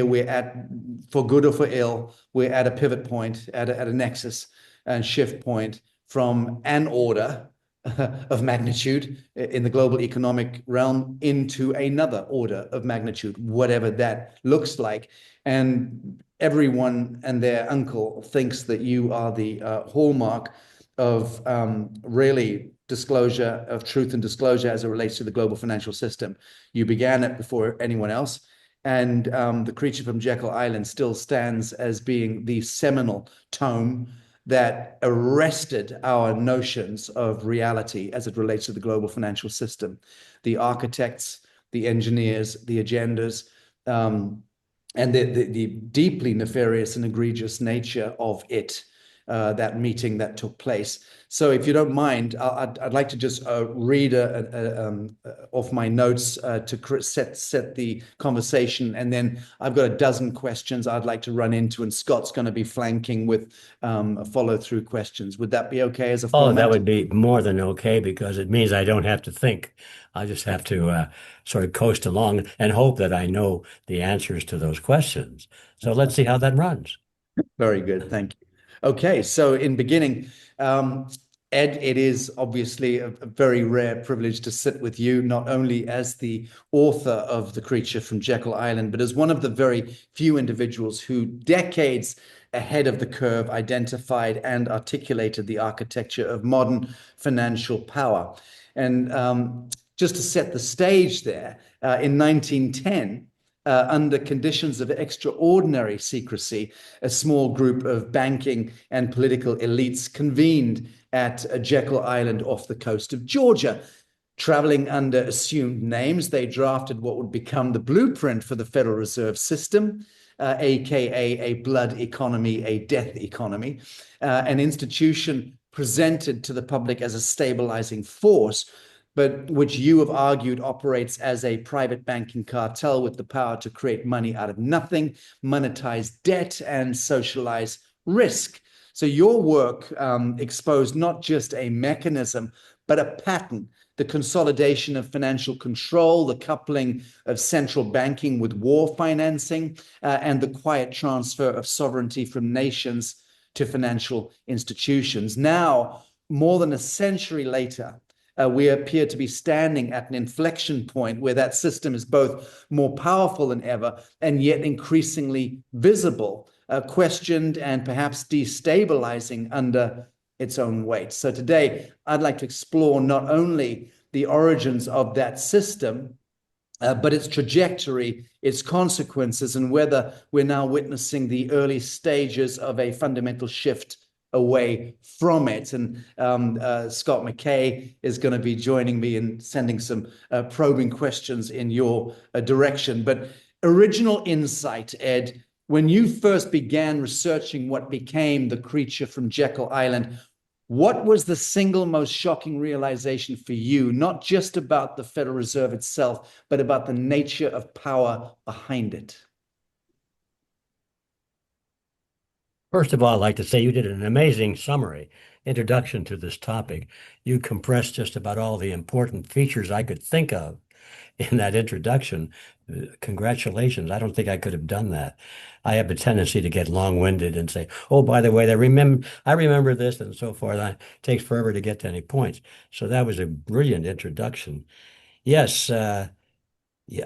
we're at, for good or for ill, we're at a pivot point, at a nexus and shift point from an order of magnitude in the global economic realm into another order of magnitude, whatever that looks like. And everyone and their uncle thinks that you are the hallmark of really disclosure, of truth and disclosure as it relates to the global financial system. You began it before anyone else. And The Creature from Jekyll Island still stands as being the seminal tome that arrested our notions of reality as it relates to the global financial system. The architects, the engineers, the agendas, and the deeply nefarious and egregious nature of it, that meeting that took place. So if you don't mind, I'd like to just read off my notes to set the conversation. And then I've got a dozen questions I'd like to run into, and Scott's going to be flanking with follow-through questions. Would that be okay as a Oh, that format? would be more than okay because it means I don't have to think. I just have to sort of coast along and hope that I know the answers to those questions. So let's see how that runs. Very good. Thank you. Okay, so in beginning, Ed, it is obviously a very rare privilege to sit with you, not only as the author of The Creature from Jekyll Island, but as one of the very few individuals who, decades ahead of the curve, identified and articulated the architecture of modern financial power. And just to set the stage there, in 1910, under conditions of extraordinary secrecy, a small group of banking and political elites convened at Jekyll Island off the coast of Georgia. Traveling under assumed names, they drafted what would become the blueprint for the Federal Reserve System, aka a blood economy, a death economy, an institution presented to the public as a stabilizing force, but which you have argued operates as a private banking cartel with the power to create money out of nothing, monetize debt, and socialize risk. So your work exposed not just a mechanism, but a pattern, the consolidation of financial control, the coupling of central banking with war financing, and the quiet transfer of sovereignty from nations to financial institutions. Now, more than a century later, we appear to be standing at an inflection point where that system is both more powerful than ever and yet increasingly visible, questioned, and perhaps destabilizing under its own weight. So today, I'd like to explore not only the origins of that system, but its trajectory, its consequences, and whether we're now witnessing the early stages of a fundamental shift away from it. And Scott McKay is going to be joining me in sending some probing questions in your direction. But original insight, Ed, when you first began researching what became The Creature from Jekyll Island, what was the single most shocking realization for you, not just about the Federal Reserve itself, but about the nature of power behind it? First of all, I'd like to say you did an amazing summary, introduction to this topic. You compressed just about all the important features I could think of in that introduction. Congratulations. I don't think I could have done that. I have a tendency to get long-winded and say, oh, by the way, I remember this and so forth. It takes forever to get to any points. So that was a brilliant introduction. Yes, yeah,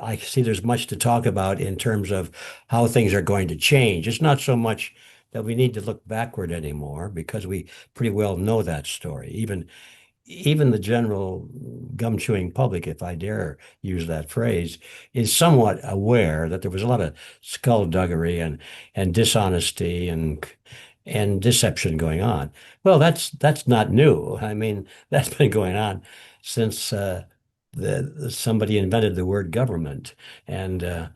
I see there's much to talk about in terms of how things are going to change. It's not so much that we need to look backward anymore because we pretty well know that story. Even the general gum-chewing public, if I dare use that phrase, is somewhat aware that there was a lot of skullduggery and dishonesty and deception going on. Well, that's not new. I mean, that's been going on since somebody invented the word government, and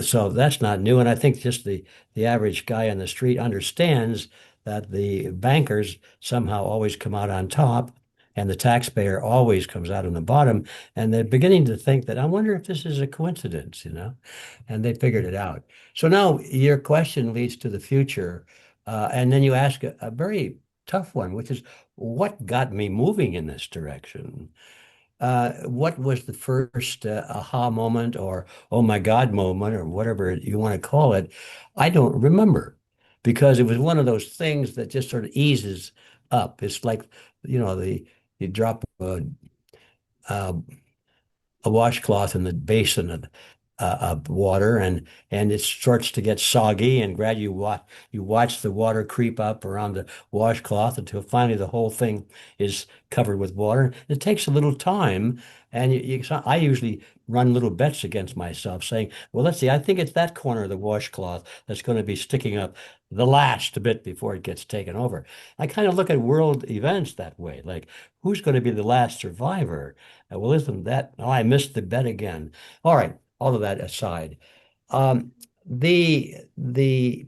so that's not new. And I think just the average guy on the street understands that the bankers somehow always come out on top and the taxpayer always comes out on the bottom. And they're beginning to think that I wonder if this is a coincidence, and they figured it out. So now your question leads to the future. And then you ask a very tough one, which is what got me moving in this direction? What was the first aha moment or oh my God moment or whatever you want to call it? I don't remember because it was one of those things that just sort of eases up. It's like, you drop uh, a washcloth in the basin of water and it starts to get soggy and gradually you watch the water creep up around the washcloth until finally the whole thing is covered with water. It takes a little time and I usually run little bets against myself saying, well, let's see, I think it's that corner of the washcloth that's going to be sticking up the last bit before it gets taken over. I kind of look at world events that way, like who's going to be the last survivor? Well, isn't that? Oh, I missed the bet again. All right, all of that aside, um, the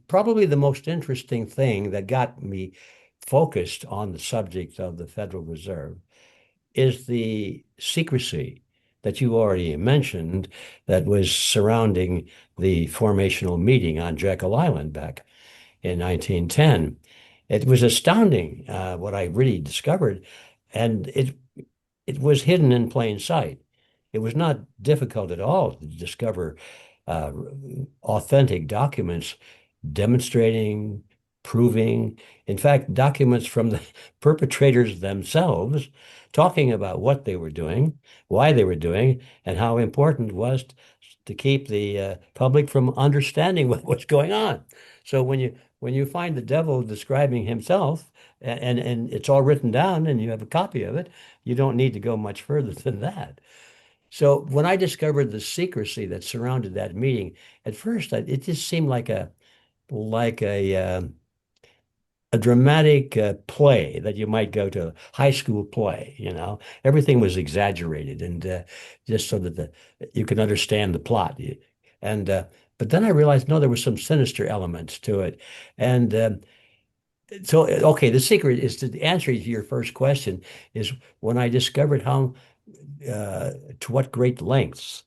probably the most interesting thing that got me focused on the subject of the Federal Reserve is the secrecy that you already mentioned that was surrounding the formational meeting on Jekyll Island back in 1910. It was astounding what I really discovered, and it was hidden in plain sight. It was not difficult at all to discover uh, authentic documents demonstrating, proving, in fact, documents from the perpetrators themselves talking about what they were doing, why they were doing, and how important it was to keep the public from understanding what was going on. So when you find the devil describing himself, and it's all written down, and you have a copy of it, you don't need to go much further than that. So when I discovered the secrecy that surrounded that meeting, at first it just seemed like a dramatic play that you might go to, a high school play, you know. Everything was exaggerated and just so that you can understand the plot. And but then I realized no, there were some sinister elements to it. And so okay, the secret is to answer to your first question is when I discovered how to what great lengths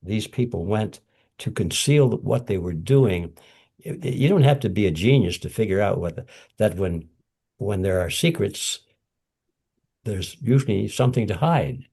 these people went to conceal what they were doing. You don't have to be a genius to figure out that when there are secrets, there's usually something to hide.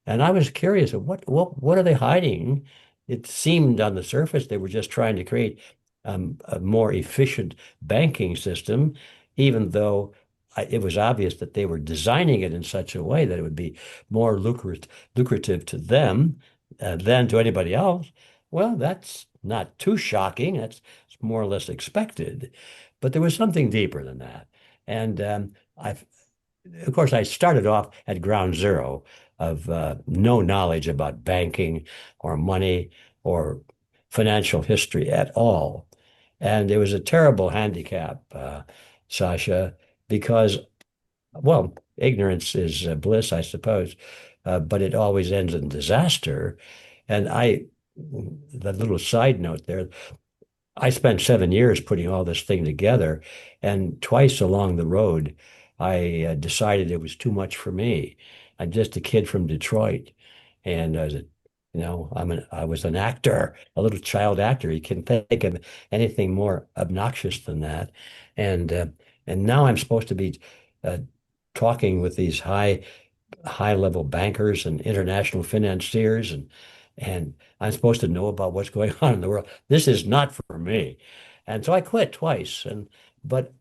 And I was curious of what are they hiding? It seemed on the surface they were just trying to create a more efficient banking system, even though it was obvious that they were designing it in such a way that it would be more lucrative to them than to anybody else. Well, that's not too shocking. That's more or less expected. But there was something deeper than that. And I of course, I started off at ground zero of no knowledge about banking or money or financial history at all. And it was a terrible handicap, Sacha, because, well, ignorance is bliss, I suppose, but it always ends in disaster. And the little side note there, I spent 7 years putting all this thing together, and twice along the road, I decided it was too much for me. I'm just a kid from Detroit, and I was an actor, a little child actor. You can think of anything more obnoxious than that, and uh, and now I'm supposed to be uh, talking with these high level bankers and international financiers and I'm supposed to know about what's going on in the world. This is not for me. And so I quit twice. But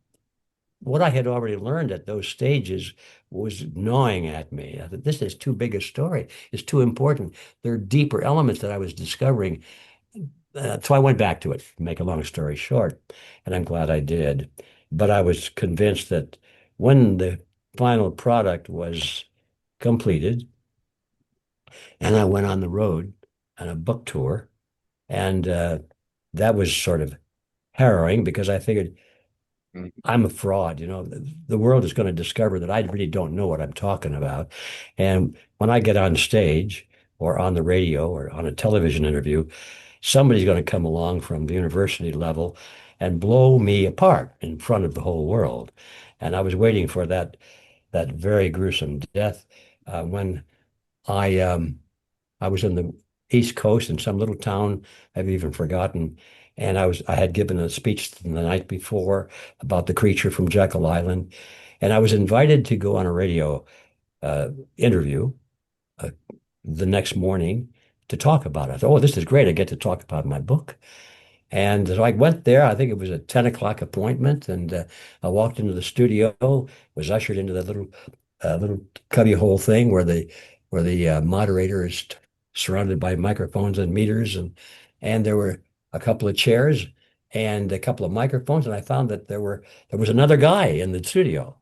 what I had already learned at those stages was gnawing at me. I thought, this is too big a story. It's too important. There are deeper elements that I was discovering. So I went back to it, to make a long story short, and I'm glad I did. But I was convinced that when the final product was completed, and I went on the road on a book tour, and that was sort of harrowing because I figured I'm a fraud. The world is going to discover that I really don't know what I'm talking about. And when I get on stage or on the radio or on a television interview, somebody's going to come along from the university level and blow me apart in front of the whole world. And I was waiting for that very gruesome death when I I was in the East Coast in some little town I've even forgotten. And I had given a speech the night before about the creature from Jekyll Island. And I was invited to go on a radio interview. uh, the next morning to talk about it. I thought, oh, this is great. I get to talk about my book. And so I went there. I think it was a 10 o'clock appointment. And I walked into the studio, was ushered into the little cubbyhole thing where the moderator is surrounded by microphones and meters. And there were a couple of chairs and a couple of microphones. And I found that there was another guy in the studio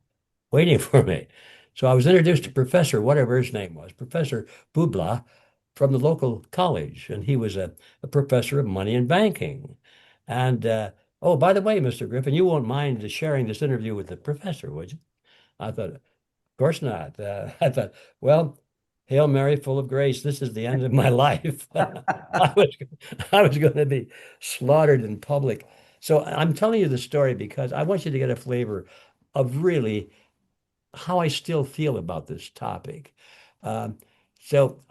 waiting for me. So I was introduced to Professor, whatever his name was, Professor Bubla from the local college. And he was a professor of money and banking. And oh, by the way, Mr. Griffin, you won't mind sharing this interview with the professor, would you? I thought, of course not. I thought, well, Hail Mary, full of grace, this is the end of my life. Was, I was going to be slaughtered in public. So I'm telling you the story because I want you to get a flavor of really how I still feel about this topic. Um, so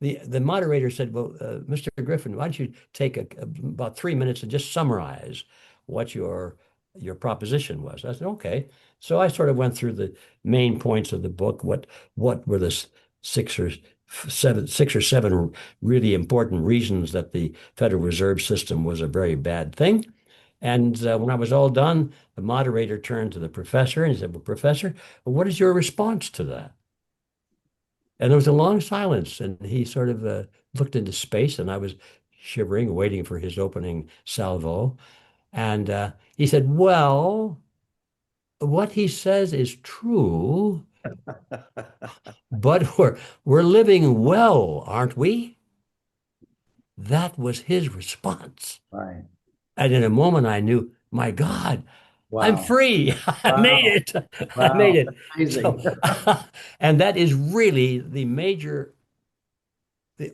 the moderator said, "Well, Mr. Griffin, why don't you take about 3 minutes and just summarize what your proposition was?" I said, "Okay." So I sort of went through the main points of the book. What were the six or six or seven really important reasons that the Federal Reserve System was a very bad thing? And when I was all done, the moderator turned to the professor and he said, "Well, Professor, what is your response to that?" And there was a long silence, and he sort of looked into space, and I was shivering, waiting for his opening salvo. And he said, "Well, what he says is true, but we're living well, aren't we?" That was his response. Right. And in a moment, I knew, my God, I'm Wow. free. I made Wow. it. I made Wow. it. So, Amazing. and that is really the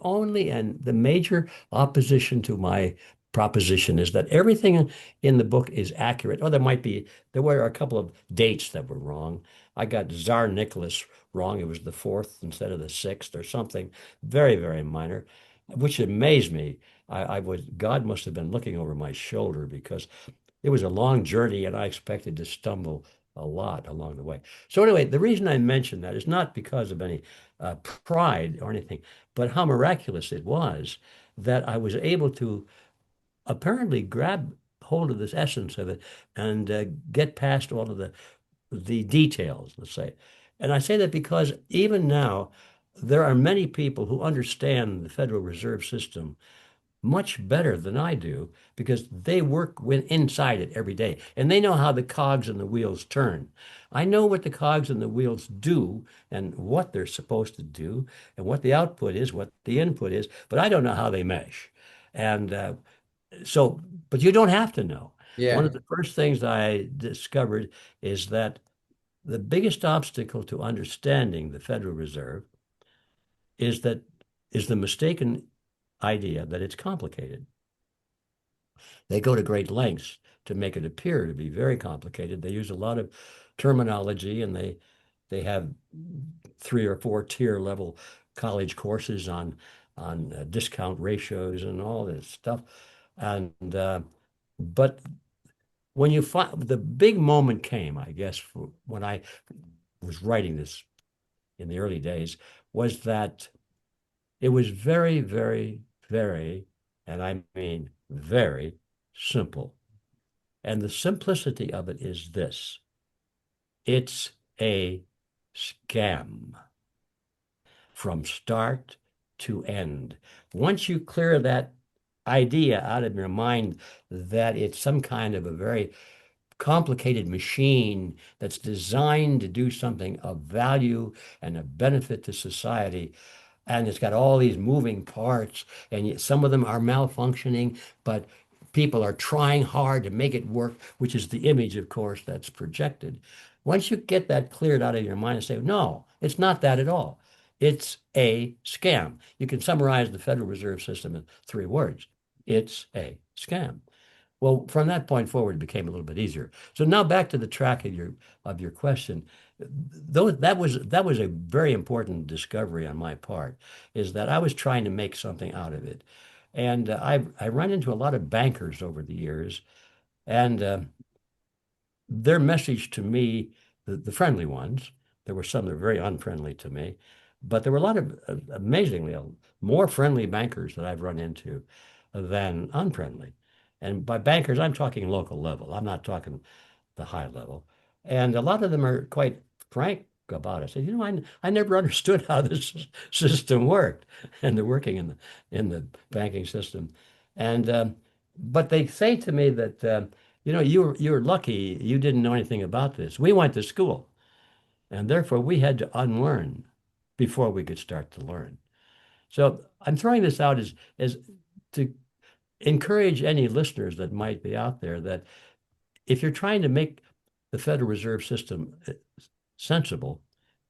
only and the major opposition to my proposition is that everything in the book is accurate. Oh, there were a couple of dates that were wrong. I got Tsar Nicholas wrong. It was the 4th instead of the 6th or something very, very minor, which amazed me. God must have been looking over my shoulder because it was a long journey and I expected to stumble a lot along the way. So anyway, the reason I mention that is not because of any pride or anything, but how miraculous it was that I was able to apparently grab hold of this essence of it and get past all of the details, let's say. And I say that because even now, there are many people who understand the Federal Reserve System much better than I do because they work inside it every day and they know how the cogs and the wheels turn. I know what the cogs and the wheels do and what they're supposed to do and what the output is, what the input is, but I don't know how they mesh. And but you don't have to know. One of Yeah. the first things I discovered is that the biggest obstacle to understanding the Federal Reserve is that is the mistaken idea that it's complicated. They go to great lengths to make it appear to be very complicated. They use a lot of terminology and they have 3 or 4 tier level college courses on discount ratios and all this stuff. And but when you find the big moment came, I guess, when I was writing this in the early days, was that it was very, very, very, and I mean very simple. And the simplicity of it is this: it's a scam from start to end. Once you clear that idea out of your mind that it's some kind of a very complicated machine that's designed to do something of value and of benefit to society, and it's got all these moving parts, and yet some of them are malfunctioning, but people are trying hard to make it work, which is the image, of course, that's projected. Once you get that cleared out of your mind and say, no, it's not that at all. It's a scam. You can summarize the Federal Reserve System in 3 words. It's a scam. Well, from that point forward, it became a little bit easier. So now back to the track of your question. Though that was a very important discovery on my part, is that I was trying to make something out of it, and I run into a lot of bankers over the years, and their message to me, the friendly ones, there were some that were very unfriendly to me, But there were a lot of amazingly more friendly bankers that I've run into than unfriendly. And by bankers, I'm talking local level. I'm not talking the high level. And a lot of them are quite frank about it. Say, I never understood how this system worked, and they're working in the banking system. And but they say to me that you're lucky you didn't know anything about this. We went to school, and therefore we had to unlearn before we could start to learn. So I'm throwing this out as to encourage any listeners that might be out there that if you're trying to make the Federal Reserve System sensible,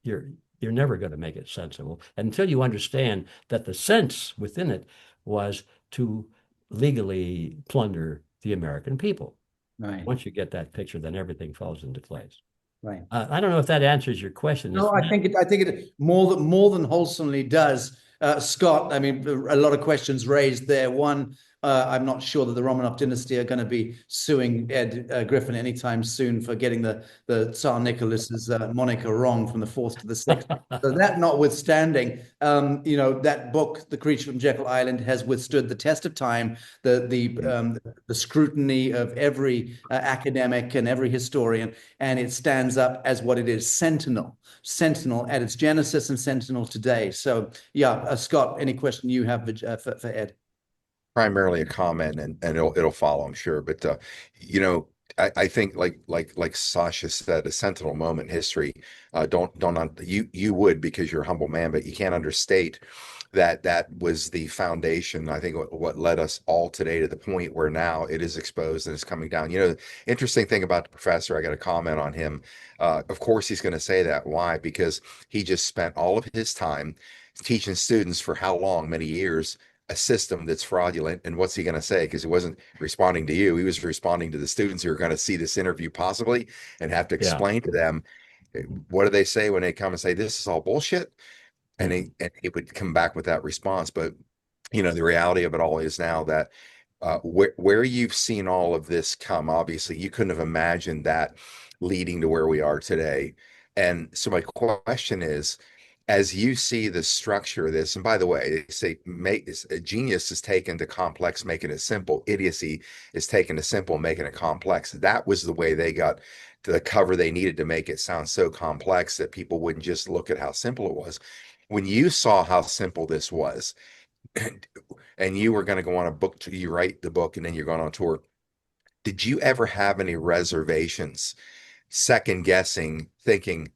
you're you're never going to make it sensible until you understand that the sense within it was to legally plunder the American people. Right. Once you get that picture, then everything falls into place. Right. I don't know if that answers your question. No, I think it more than wholesomely does. Scott, I mean, a lot of questions raised there. One, I'm not sure that the Romanov dynasty are going to be suing Ed Griffin anytime soon for getting the Tsar Nicholas's moniker wrong from the fourth to the sixth. So that notwithstanding, that book, The Creature from Jekyll Island, has withstood the test of time, the scrutiny of every academic and every historian, and it stands up as what it is: sentinel at its genesis and sentinel today. So yeah, Scott, any question you have for Ed? Primarily a comment, and it'll follow, I'm sure. But you know, I think like Sasha said, a sentinel moment in history. Don't you would, because you're a humble man, but you can't understate that was the foundation. I think what led us all today to the point where now it is exposed and it's coming down. Interesting thing about the professor, I got a comment on him. Of course, he's going to say that. Why? Because he just spent all of his time teaching students for how long, many years, a system that's fraudulent. And what's he going to say? Because he wasn't responding to you. He was responding to the students who are going to see this interview possibly and have to Yeah. explain to them, what do they say when they come and say, this is all bullshit? And Mhm. he would come back with that response. But, the reality of it all is now that where you've seen all of this come, obviously, you couldn't have imagined that leading to where we are today. And so my question is, as you see the structure of this, and by the way, they say genius is taken to complex, making it simple. Idiocy is taken to simple, making it complex. That was the way they got to the cover they needed to make it sound so complex that people wouldn't just look at how simple it was. When you saw how simple this was, and you were going to go on a book, you write the book, and then you're going on tour, did you ever have any reservations, second guessing, thinking,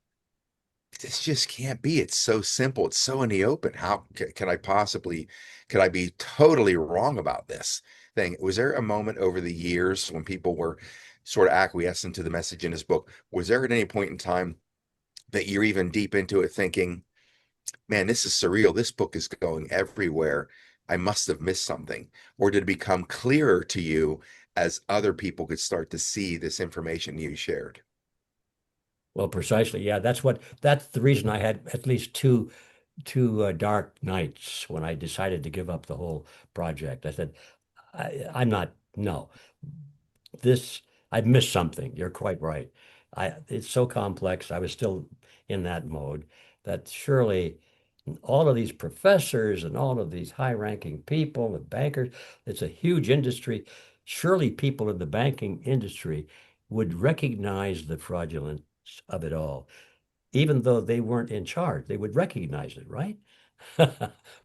this just can't be. It's so simple. It's so in the open. How can I possibly, could I be totally wrong about this thing? Was there a moment over the years when people were sort of acquiescing to the message in his book? Was there at any point in time that you're even deep into it thinking, man, this is surreal. This book is going everywhere. I must have missed something. Or did it become clearer to you as other people could start to see this information you shared? Well, precisely. Yeah, that's the reason I had at least two dark nights when I decided to give up the whole project. I said, I'm not, no, this, I've missed something. You're quite right. It's so complex. I was still in that mode that surely all of these professors and all of these high-ranking people and bankers, it's a huge industry. Surely people in the banking industry would recognize the fraudulence of it all, even though they weren't in charge. They would recognize it, right?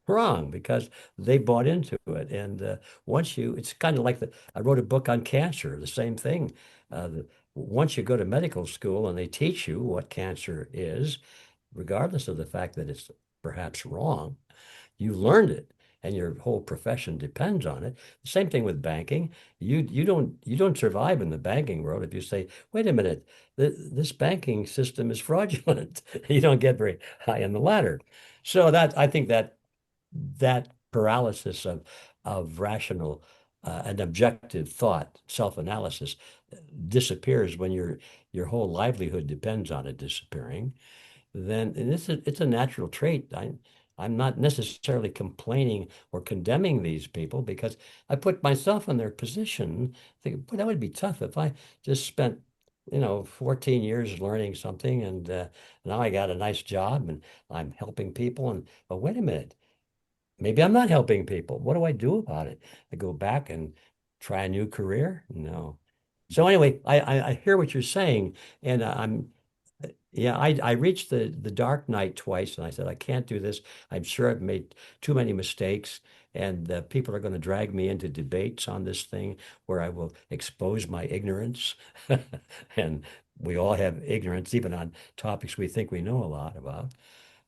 Wrong, because they bought into it. And it's kind of like I wrote a book on cancer, the same thing. Once you go to medical school and they teach you what cancer is, regardless of the fact that it's perhaps wrong, you learned it and your whole profession depends on it. The same thing with banking. You don't survive in the banking world if you say, wait a minute, this banking system is fraudulent. You don't get very high on the ladder. So that I think that paralysis of rational and objective thought, self-analysis disappears when your whole livelihood depends on it disappearing. Then and it's a natural trait. I'm not necessarily complaining or condemning these people because I put myself in their position. Think, boy, that would be tough if I just spent 14 years learning something, and now I got a nice job and I'm helping people. And but wait a minute, maybe I'm not helping people. What do I do about it? I go back and try a new career? No. So anyway, I hear what you're saying, and yeah, I reached the dark night twice, and I said I can't do this. I'm sure I've made too many mistakes, and people are going to drag me into debates on this thing where I will expose my ignorance, and we all have ignorance, even on topics we think we know a lot about.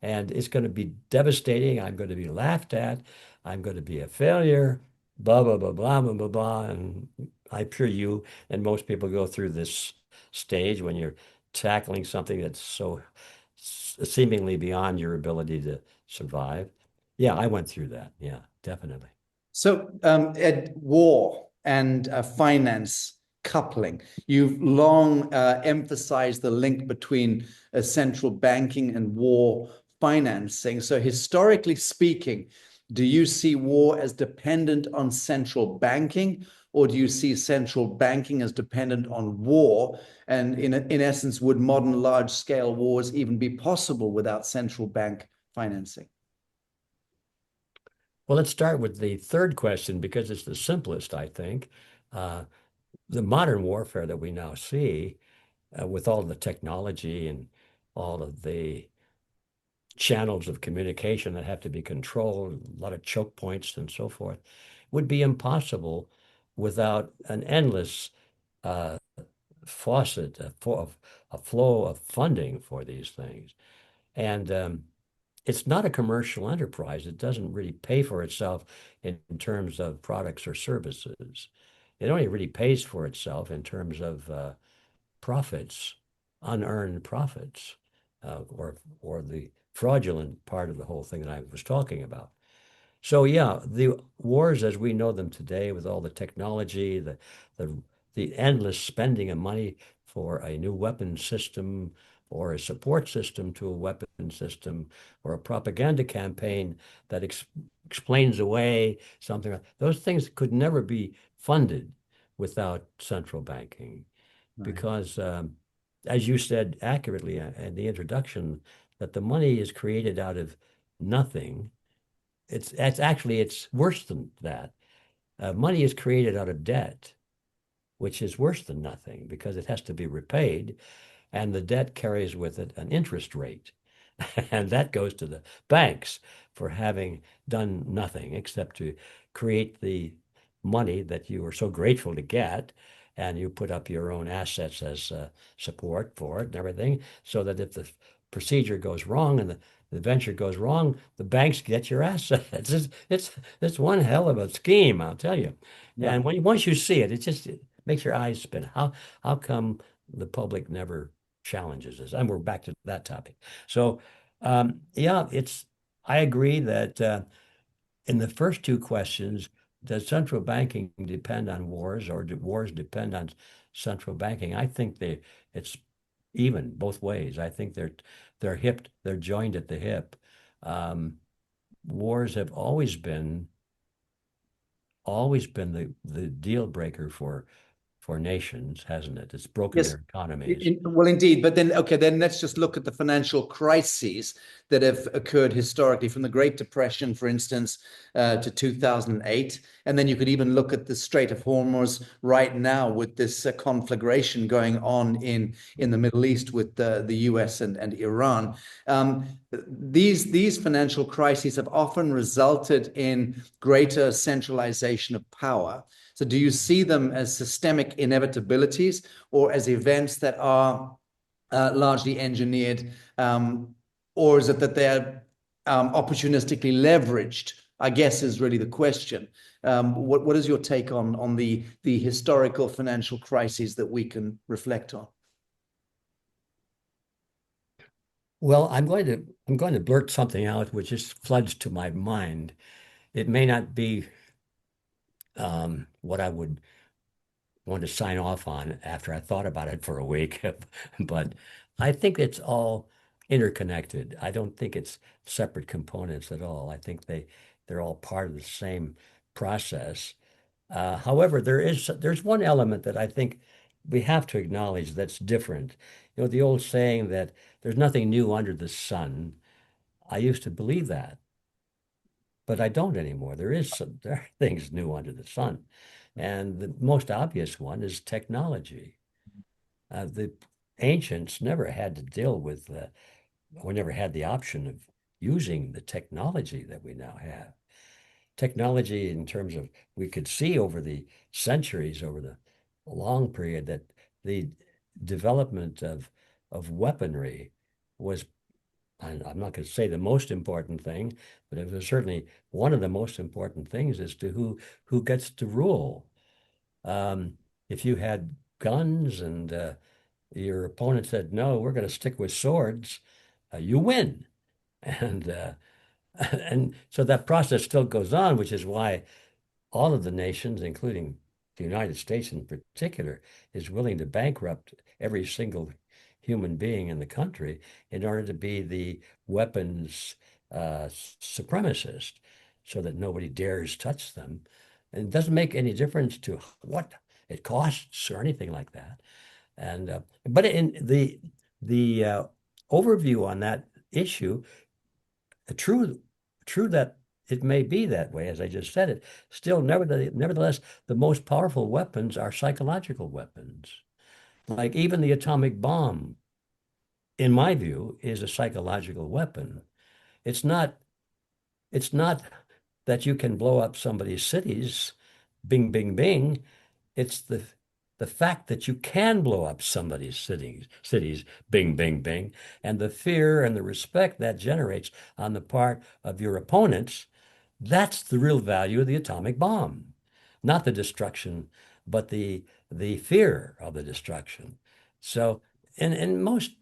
And it's going to be devastating. I'm going to be laughed at. I'm going to be a failure. Blah blah blah blah blah blah blah. And I'm sure you and most people go through this stage when you're tackling something that's so seemingly beyond your ability to survive. Yeah, I went through that. Yeah, definitely. So, Ed, war and finance coupling. You've long emphasized the link between central banking and war financing. So, historically speaking, do you see war as dependent on central banking, or do you see central banking as dependent on war? And in essence, would modern large-scale wars even be possible without central bank financing? Well, let's start with the third question because it's the simplest, I think. Uh, the modern warfare that we now see, with all the technology and all of the channels of communication that have to be controlled, a lot of choke points and so forth, would be impossible without an endless uh, faucet, a flow of funding for these things. And it's not a commercial enterprise. It doesn't really pay for itself in terms of products or services. It only really pays for itself in terms of profits, unearned profits, or the fraudulent part of the whole thing that I was talking about. So yeah, the wars as we know them today, with all the technology, the the endless spending of money for a new weapon system, or a support system to a weapon system, or a propaganda campaign that explains away something. Those things could never be funded without central banking, Right. because, as you said accurately in the introduction, that the money is created out of nothing. It's worse than that. Money is created out of debt, which is worse than nothing because it has to be repaid, and the debt carries with it an interest rate. And that goes to the banks for having done nothing except to create the money that you were so grateful to get. And you put up your own assets as support for it and everything, so that if the procedure goes wrong and the venture goes wrong, the banks get your assets. It's one hell of a scheme, I'll tell you. Yeah. And once you see it, it makes your eyes spin. How come the public never challenges this? And we're back to that topic. So, yeah, I agree that in the first two questions, does central banking depend on wars, or do wars depend on central banking? I think it's even both ways. I think they're joined at the hip. Um, Wars have always been the deal breaker for nations, hasn't it? It's broken Yes. their economies. Well, indeed. But then, okay, then let's just look at the financial crises that have occurred historically, from the Great Depression, for instance, to 2008. And then you could even look at the Strait of Hormuz right now with this conflagration going on in the Middle East with the US and Iran. These financial crises have often resulted in greater centralization of power. So do you see them as systemic inevitabilities, or as events that are largely engineered, or is it that they're opportunistically leveraged? I guess is really the question. What is your take on the historical financial crises that we can reflect on? Well, I'm going to blurt something out which just floods to my mind. It may not be what I would want to sign off on after I thought about it for a week, but I think it's all interconnected. I don't think it's separate components at all. I think they're all part of the same process. However, there's one element that I think we have to acknowledge that's different. You know, the old saying that there's nothing new under the sun. I used to believe that, but I don't anymore. There are things new under the sun. And the most obvious one is technology. The ancients never had to deal with, we never had the option of using the technology that we now have. Technology in terms of, we could see over the centuries, over the long period, that the development of weaponry was, I'm not going to say the most important thing, but it was certainly one of the most important things as to who gets to rule. If you had guns and your opponent said, no, we're going to stick with swords, you win. And and so that process still goes on, which is why all of the nations, including the United States in particular, is willing to bankrupt every single human being in the country in order to be the weapons supremacist, so that nobody dares touch them. And it doesn't make any difference to what it costs or anything like that. And but in the overview on that issue, true that it may be that way, as I just said it, still, nevertheless, the most powerful weapons are psychological weapons. Like even the atomic bomb, in my view, is a psychological weapon. It's not, it's not that you can blow up somebody's cities, bing, bing, bing. It's the fact that you can blow up somebody's cities, bing, bing, bing, and the fear and the respect that generates on the part of your opponents. That's the real value of the atomic bomb, not the destruction, but the fear of the destruction. So, and most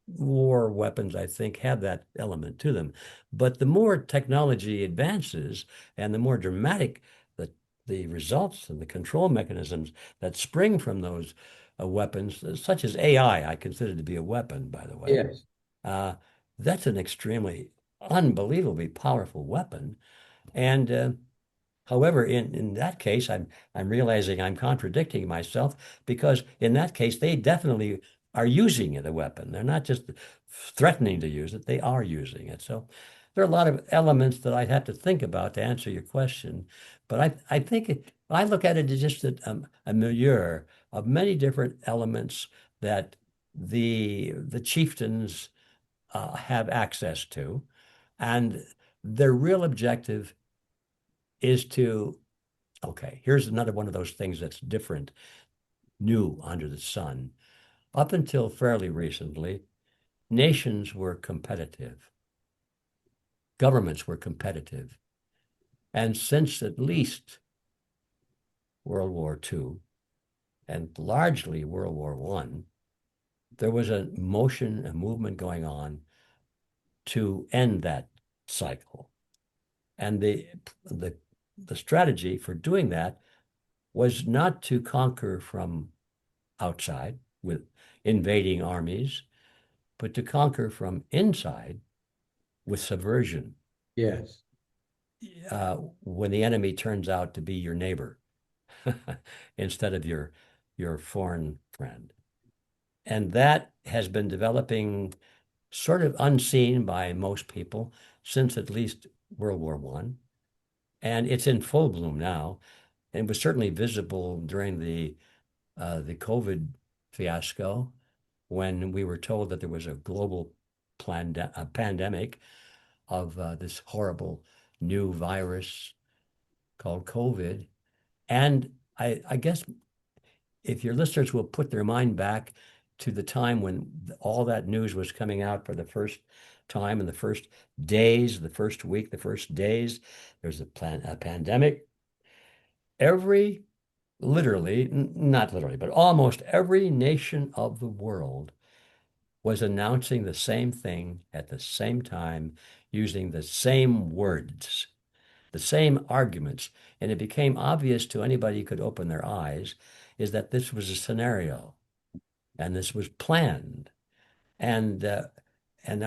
war weapons, I think, have that element to them. But the more technology advances and the more dramatic the results and the control mechanisms that spring from those weapons, such as AI, I consider to be a weapon, by the way. Yes. Uh, that's an extremely, unbelievably powerful weapon. And however, in that case, I'm realizing I'm contradicting myself, because in that case, they definitely are using it a weapon. They're not just threatening to use it, they are using it. So there are a lot of elements that I'd have to think about to answer your question. But I think I look at it as just a milieu of many different elements that the chieftains have access to. And their real objective is to, okay, here's another one of those things that's different, new under the sun. Up until fairly recently, nations were competitive, governments were competitive. And since at least World War II and largely World War I, there was a movement going on to end that cycle. And the strategy for doing that was not to conquer from outside with invading armies, but to conquer from inside with subversion. Yes. When the enemy turns out to be your neighbor instead of your foreign friend. And that has been developing sort of unseen by most people since at least World War I. And it's in full bloom now. And it was certainly visible during the COVID fiasco, when we were told that there was a global pandemic of this horrible new virus called COVID. And I guess if your listeners will put their mind back to the time when all that news was coming out for the first time, in the first days, the first week, the first days, there's a pandemic. Literally, not literally, but almost every nation of the world was announcing the same thing at the same time, using the same words, the same arguments. And it became obvious to anybody who could open their eyes is that this was a scenario and this was planned. And I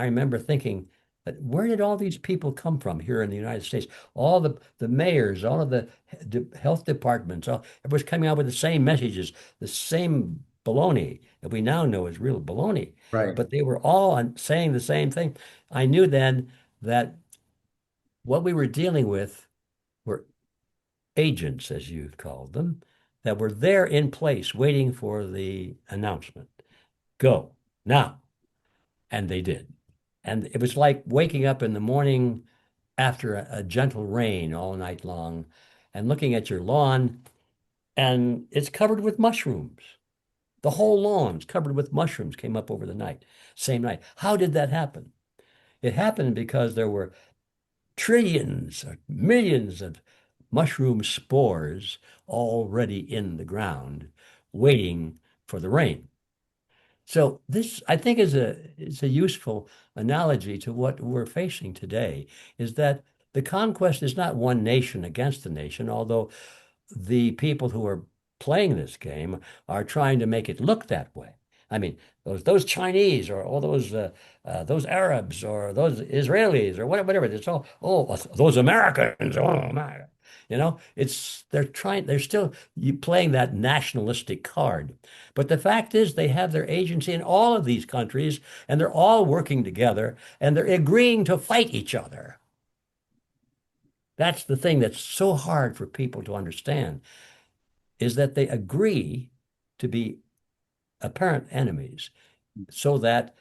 remember thinking Where did all these people come from here in the United States? All the mayors, all of the health departments, all everyone's coming out with the same messages, the same baloney that we now know is real baloney. Right. But they were all saying the same thing. I knew then that what we were dealing with were agents, as you called them, that were there in place waiting for the announcement. Go now. And they did. And it was like waking up in the morning after a gentle rain all night long and looking at your lawn, and it's covered with mushrooms. The whole lawn's covered with mushrooms came up over the night, same night. How did that happen? It happened because there were trillions or millions of mushroom spores already in the ground waiting for the rain. So this, I think, is a useful analogy to what we're facing today, is that the conquest is not one nation against a nation, although the people who are playing this game are trying to make it look that way. I mean, those Chinese or all those Arabs or those Israelis or whatever. It's all those Americans. Oh my, they're still playing that nationalistic card. But the fact is, they have their agency in all of these countries, and they're all working together, and they're agreeing to fight each other. That's the thing that's so hard for people to understand, is that they agree to be apparent enemies so that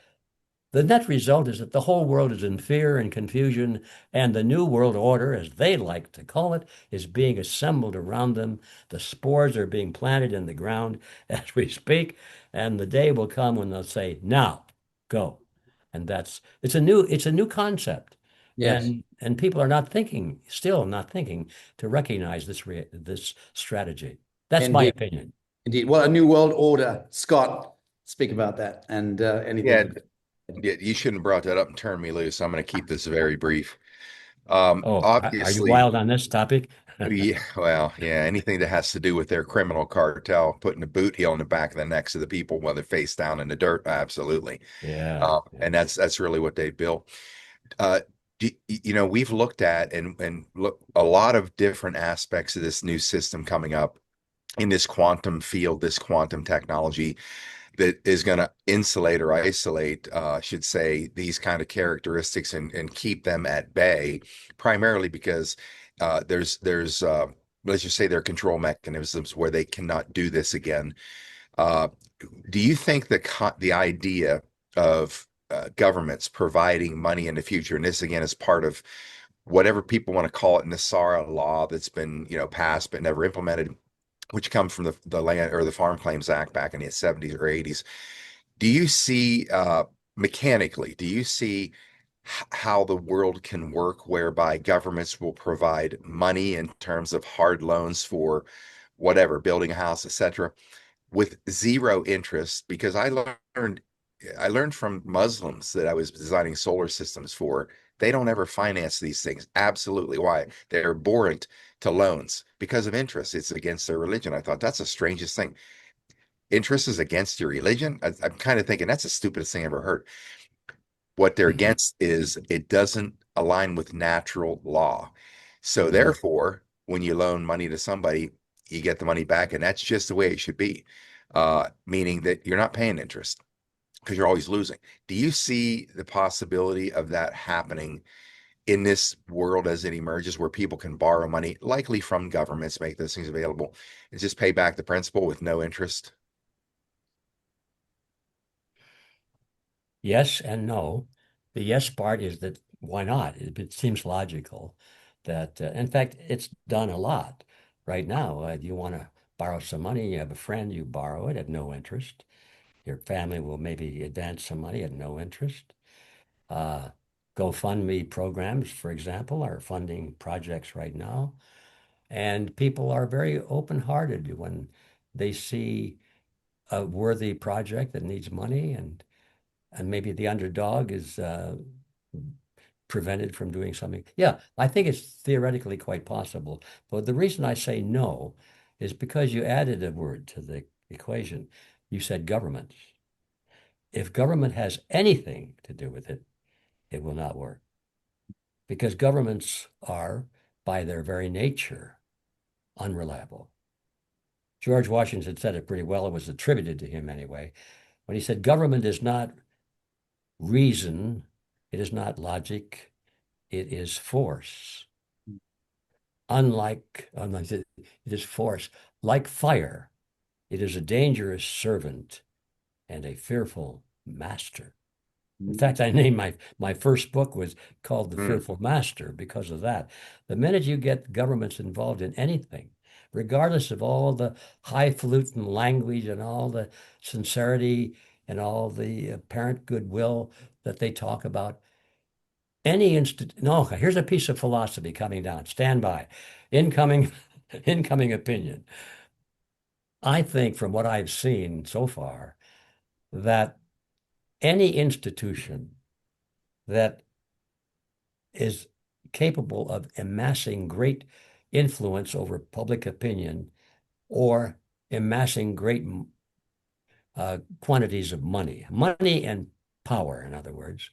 the net result is that the whole world is in fear and confusion, and the new world order, as they like to call it, is being assembled around them. The spores are being planted in the ground as we speak, and the day will come when they'll say, "Now, go." And it's a new concept, Yes. and people are still not thinking to recognize this strategy. That's my Indeed. opinion. Indeed. Well, a new world order. Scott, speak about that and Yeah, anything. yeah, you shouldn't have brought that up and turned me loose. I'm going to keep this very brief. Oh, are you Obviously, wild on this topic? yeah, well, yeah, anything that has to do with their criminal cartel, putting a boot heel in the back of the necks of the people while they're face down in the dirt, absolutely. Yeah, And yeah. that's really what they built. Uh, we've looked at and look a lot of different aspects of this new system coming up in this quantum field, this quantum technology that is going to insulate or isolate, I should say, these kind of characteristics and keep them at bay, primarily because there's let's just say there are control mechanisms where they cannot do this again. Uh, do you think the idea of governments providing money in the future, and this again is part of whatever people want to call it, Nasara law that's been passed but never implemented, which comes from the Land or the Farm Claims Act back in the 70s or 80s. Do you see mechanically, do you see how the world can work whereby governments will provide money in terms of hard loans for whatever, building a house, etc., with zero interest? Because I learned from Muslims that I was designing solar systems for. They don't ever finance these things. Absolutely. Why? They're abhorrent to loans because of interest. It's against their religion. I thought that's the strangest thing. Interest is against your religion. I'm kind of thinking that's the stupidest thing I ever heard. What they're against is it doesn't align with natural law. So Mm. therefore, when you loan money to somebody, you get the money back, and that's just the way it should be. Meaning that you're not paying interest because you're always losing. Do you see the possibility of that happening in this world as it emerges, where people can borrow money, likely from governments, make those things available, and just pay back the principal with no interest? Yes and no. The yes part is that why not? It seems logical that, in fact, it's done a lot right now. You want to borrow some money, you have a friend, you borrow it at no interest. Your family will maybe advance some money at no interest. Uh, GoFundMe programs, for example, are funding projects right now. And people are very open-hearted when they see a worthy project that needs money, and maybe the underdog is prevented from doing something. Yeah, I think it's theoretically quite possible. But the reason I say no is because you added a word to the equation. You said government. If government has anything to do with it, it will not work. because governments are, by their very nature, unreliable. George Washington said it pretty well. It was attributed to him anyway, when he said, government is not reason, it is not logic, it is force. Unlike it is force. Like fire, it is a dangerous servant and a fearful master. In fact, I named my first book was called The Fearful Master because of that. The minute you get governments involved in anything, regardless of all the highfalutin language and all the sincerity and all the apparent goodwill that they talk about, no, here's a piece of philosophy coming down. Stand by. Incoming, incoming opinion. I think from what I've seen so far, that any institution that is capable of amassing great influence over public opinion or amassing great quantities of money and power, in other words,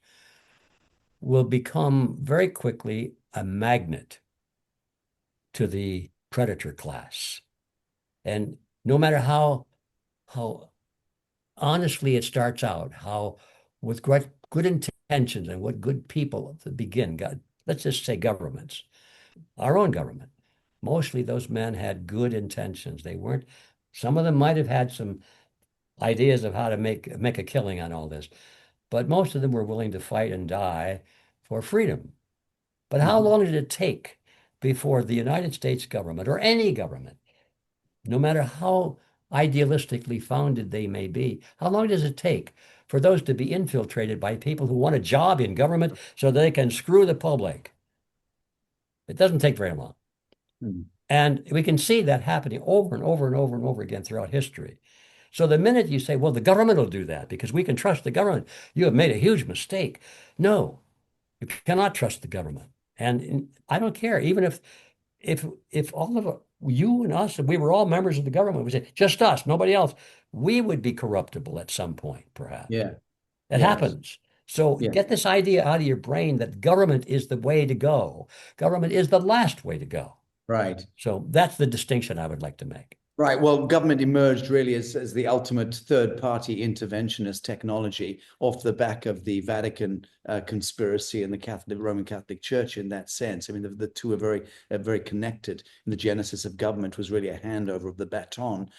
will become very quickly a magnet to the predator class. And no matter how honestly it starts out, how with good intentions and what good people to begin, let's just say governments, our own government, mostly those men had good intentions. They weren't, some of them might have had some ideas of how to make a killing on all this, but most of them were willing to fight and die for freedom. But how long did it take before the United States government or any government, no matter how idealistically founded they may be, how long does it take for those to be infiltrated by people who want a job in government so they can screw the public? It doesn't take very long. And we can see that happening over and over and over and over again throughout history. So the minute you say, well, the government will do that because we can trust the government, you have made a huge mistake. No, you cannot trust the government. And I don't care, even if all of you and us, and we were all members of the government, we say, just us, nobody else, we would be corruptible at some point, perhaps. Yeah. It happens. So get this idea out of your brain that government is the way to go. Government is the last way to go. Right. So that's the distinction I would like to make. Right. Well, government emerged really as the ultimate third-party interventionist technology off the back of the Vatican conspiracy and the Roman Catholic Church in that sense. I mean, the two are very connected. And the genesis of government was really a handover of the baton.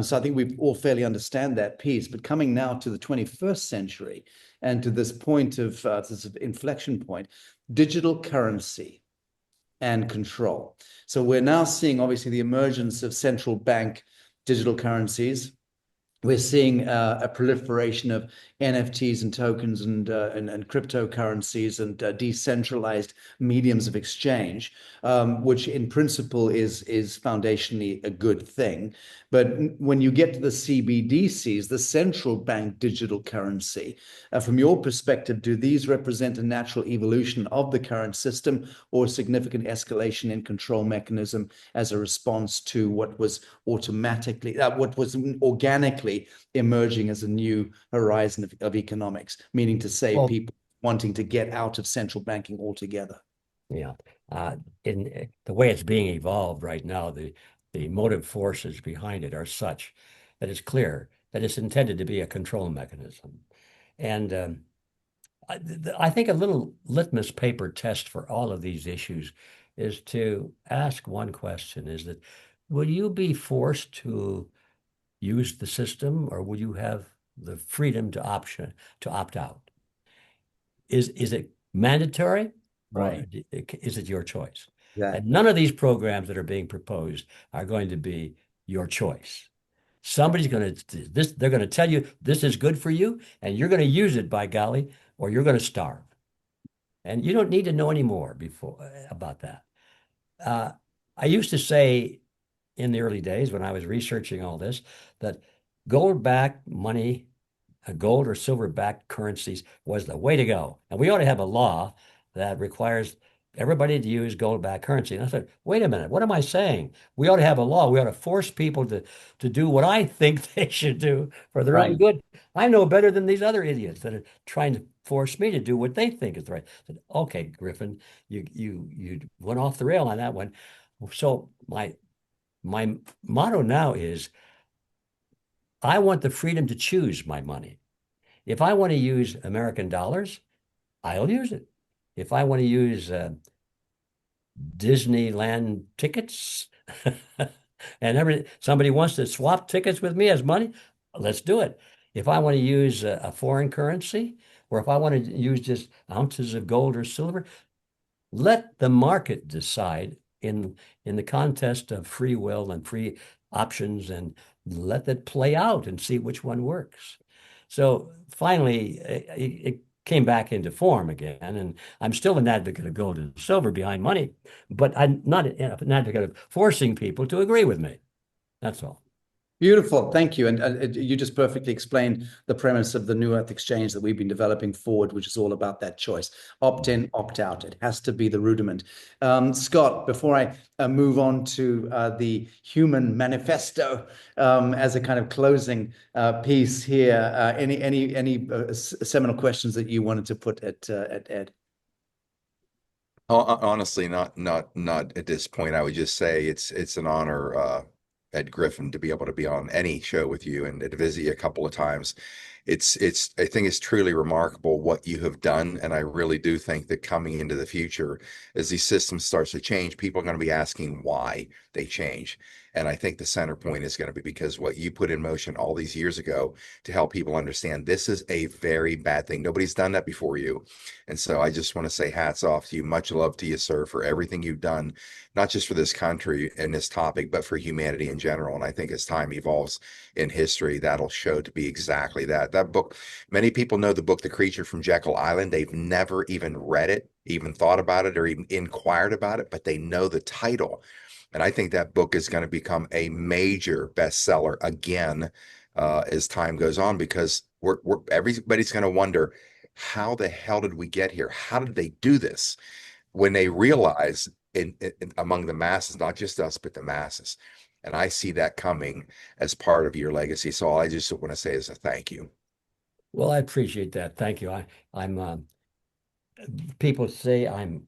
So I think we all fairly understand that piece. But coming now to the 21st century and to this point of this inflection point, digital currency and control. So we're now seeing, obviously, the emergence of central bank digital currencies. We're seeing a proliferation of NFTs and tokens and cryptocurrencies and decentralized mediums of exchange, which in principle is foundationally a good thing. But when you get to the CBDCs, the central bank digital currency, from your perspective, do these represent a natural evolution of the current system or a significant escalation in control mechanism as a response to what was organically emerging as a new horizon of economics, meaning to say people wanting to get out of central banking altogether? Yeah. In the way it's being evolved right now, the motive forces behind it are such that it's clear that it's intended to be a control mechanism. And I think a little litmus paper test for all of these issues is to ask one question, is that will you be forced to use the system, or will you have the freedom to opt out? Is it mandatory, right, or is it your choice? Yeah. And none of these programs that are being proposed are going to be your choice. Somebody's going to they're going to tell you this is good for you, and you're going to use it, by golly, or you're going to starve. And you don't need to know any more about that. I used to say in the early days when I was researching all this that gold-backed money, gold or silver-backed currencies was the way to go. And we ought to have a law that requires everybody to use gold-backed currency. And I said, wait a minute, what am I saying? We ought to have a law. We ought to force people to do what I think they should do for their own Right. good. I know better than these other idiots that are trying to force me to do what they think is right. I said, okay, Griffin, you went off the rail on that one. So my motto now is I want the freedom to choose my money. If I want to use American dollars, I'll use it. If I want to use Disneyland tickets and somebody wants to swap tickets with me as money, let's do it. If I want to use a foreign currency, or if I want to use just ounces of gold or silver, let the market decide in the contest of free will and free options, and let that play out and see which one works. So finally, it came back into form again, and I'm still an advocate of gold and silver behind money, but I'm not an advocate of forcing people to agree with me. That's all. Beautiful. Thank you. And you just perfectly explained the premise of the New Earth Exchange that we've been developing forward, which is all about that choice. Opt in, opt out. It has to be the rudiment. Scott, before I move on to the Human Manifesto as a kind of closing piece here, any seminal questions that you wanted to put at Ed? Honestly, not at this point. I would just say it's an honor, Ed Griffin, to be able to be on any show with you and to visit you a couple of times. I think it's truly remarkable what you have done, and I really do think that coming into the future, as these systems starts to change, people are going to be asking why they change. And I think the center point is going to be because what you put in motion all these years ago to help people understand this is a very bad thing. Nobody's done that before you. And so I just want to say hats off to you. Much love to you, sir, for everything you've done, not just for this country and this topic, but for humanity in general. And I think as time evolves in history, that'll show to be exactly that. That book, many people know the book, The Creature from Jekyll Island. They've never even read it, even thought about it, or even inquired about it, but they know the title. And I think that book is going to become a major bestseller again as time goes on, because everybody's going to wonder, how the hell did we get here? How did they do this? When they realize among the masses, not just us, but the masses. And I see that coming as part of your legacy. So all I just want to say is a thank you. Well, I appreciate that. Thank you. I'm people say I'm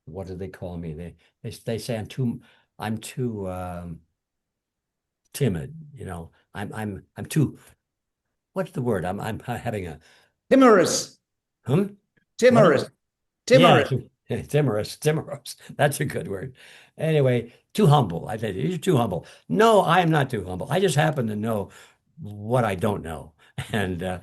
what do they call me? They say I'm too timid, you know. I'm too, what's the word? I'm having a Timorous. Timorous. Yeah, Timorous. timorous. That's a good word. Anyway, too humble. I said, you're too humble. No, I am not too humble. I just happen to know what I don't know. And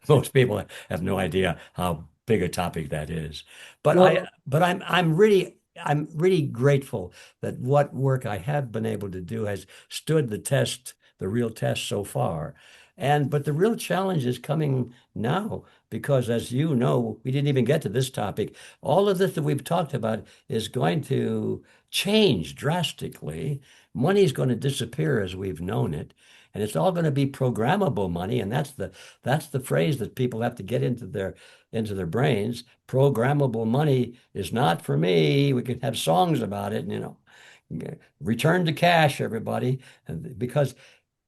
most people have no idea how big a topic that is. But Well, I'm really grateful that what work I have been able to do has stood the test, the real test so far. But the real challenge is coming now, because as you know, we didn't even get to this topic. All of this that we've talked about is going to change drastically. Money is going to disappear as we've known it, and it's all going to be programmable money. And that's the phrase that people have to get into their brains. Programmable money is not for me. We can have songs about it, you know. Return to cash, everybody, because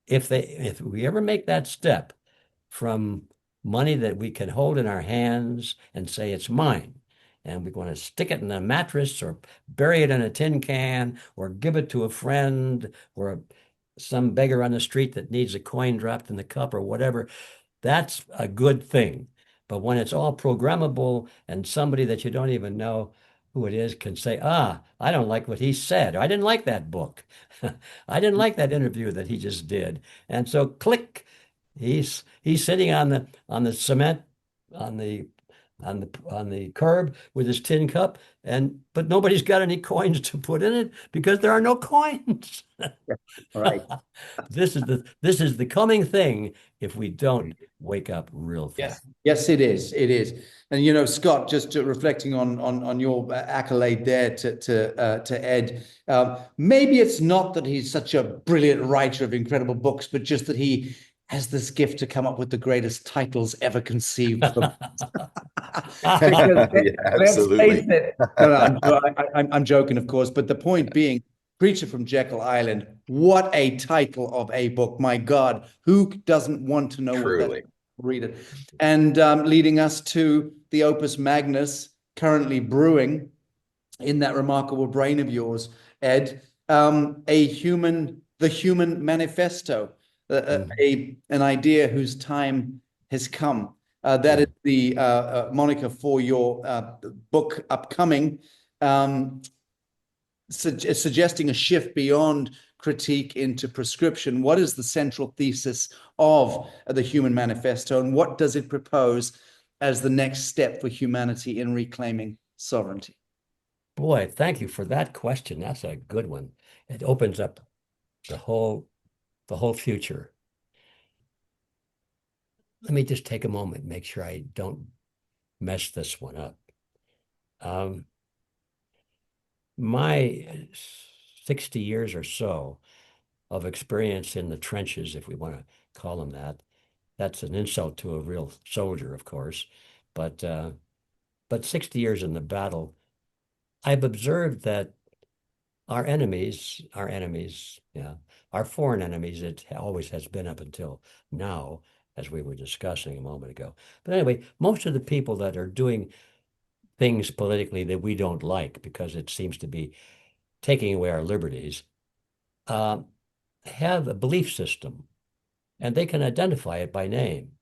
if we ever make that step from money that we can hold in our hands and say it's mine, and we're going to stick it in a mattress or bury it in a tin can or give it to a friend or some beggar on the street that needs a coin dropped in the cup or whatever, that's a good thing. But when it's all programmable and somebody that you don't even know who it is can say, I don't like what he said. I didn't like that book. I didn't like that interview that he just did. And so click, he's sitting on the cement on the curb with his tin cup, but nobody's got any coins to put in it because there are no coins. right. This is the coming thing if we don't wake up real fast. Yes, it is. It is. And you know, Scott, just reflecting on your accolade there to Ed, maybe it's not that he's such a brilliant writer of incredible books, but just that he has this gift to come up with the greatest titles ever conceived for because Yeah, let's face absolutely. it. No, I'm joking, of course. But the point being, Creature from Jekyll Island, what a title of a book. My God, who doesn't want to know what that Truly. read it? And leading us to the opus magnus currently brewing in that remarkable brain of yours, Ed, the human manifesto, an idea whose time has come. That is the moniker for your book upcoming, suggesting a shift beyond critique into prescription. What is the central thesis of the Human Manifesto, and what does it propose as the next step for humanity in reclaiming sovereignty? Boy, thank you for that question. That's a good one. It opens up the whole future. Let me just take a moment, make sure I don't mess this one up. My 60 years or so of experience in the trenches, if we want to call them that, that's an insult to a real soldier, of course, but 60 years in the battle, I've observed that our enemies, yeah, our foreign enemies, it always has been up until now, as we were discussing a moment ago. But anyway, most of the people that are doing things politically that we don't like because it seems to be taking away our liberties, have a belief system, and they can identify it by name.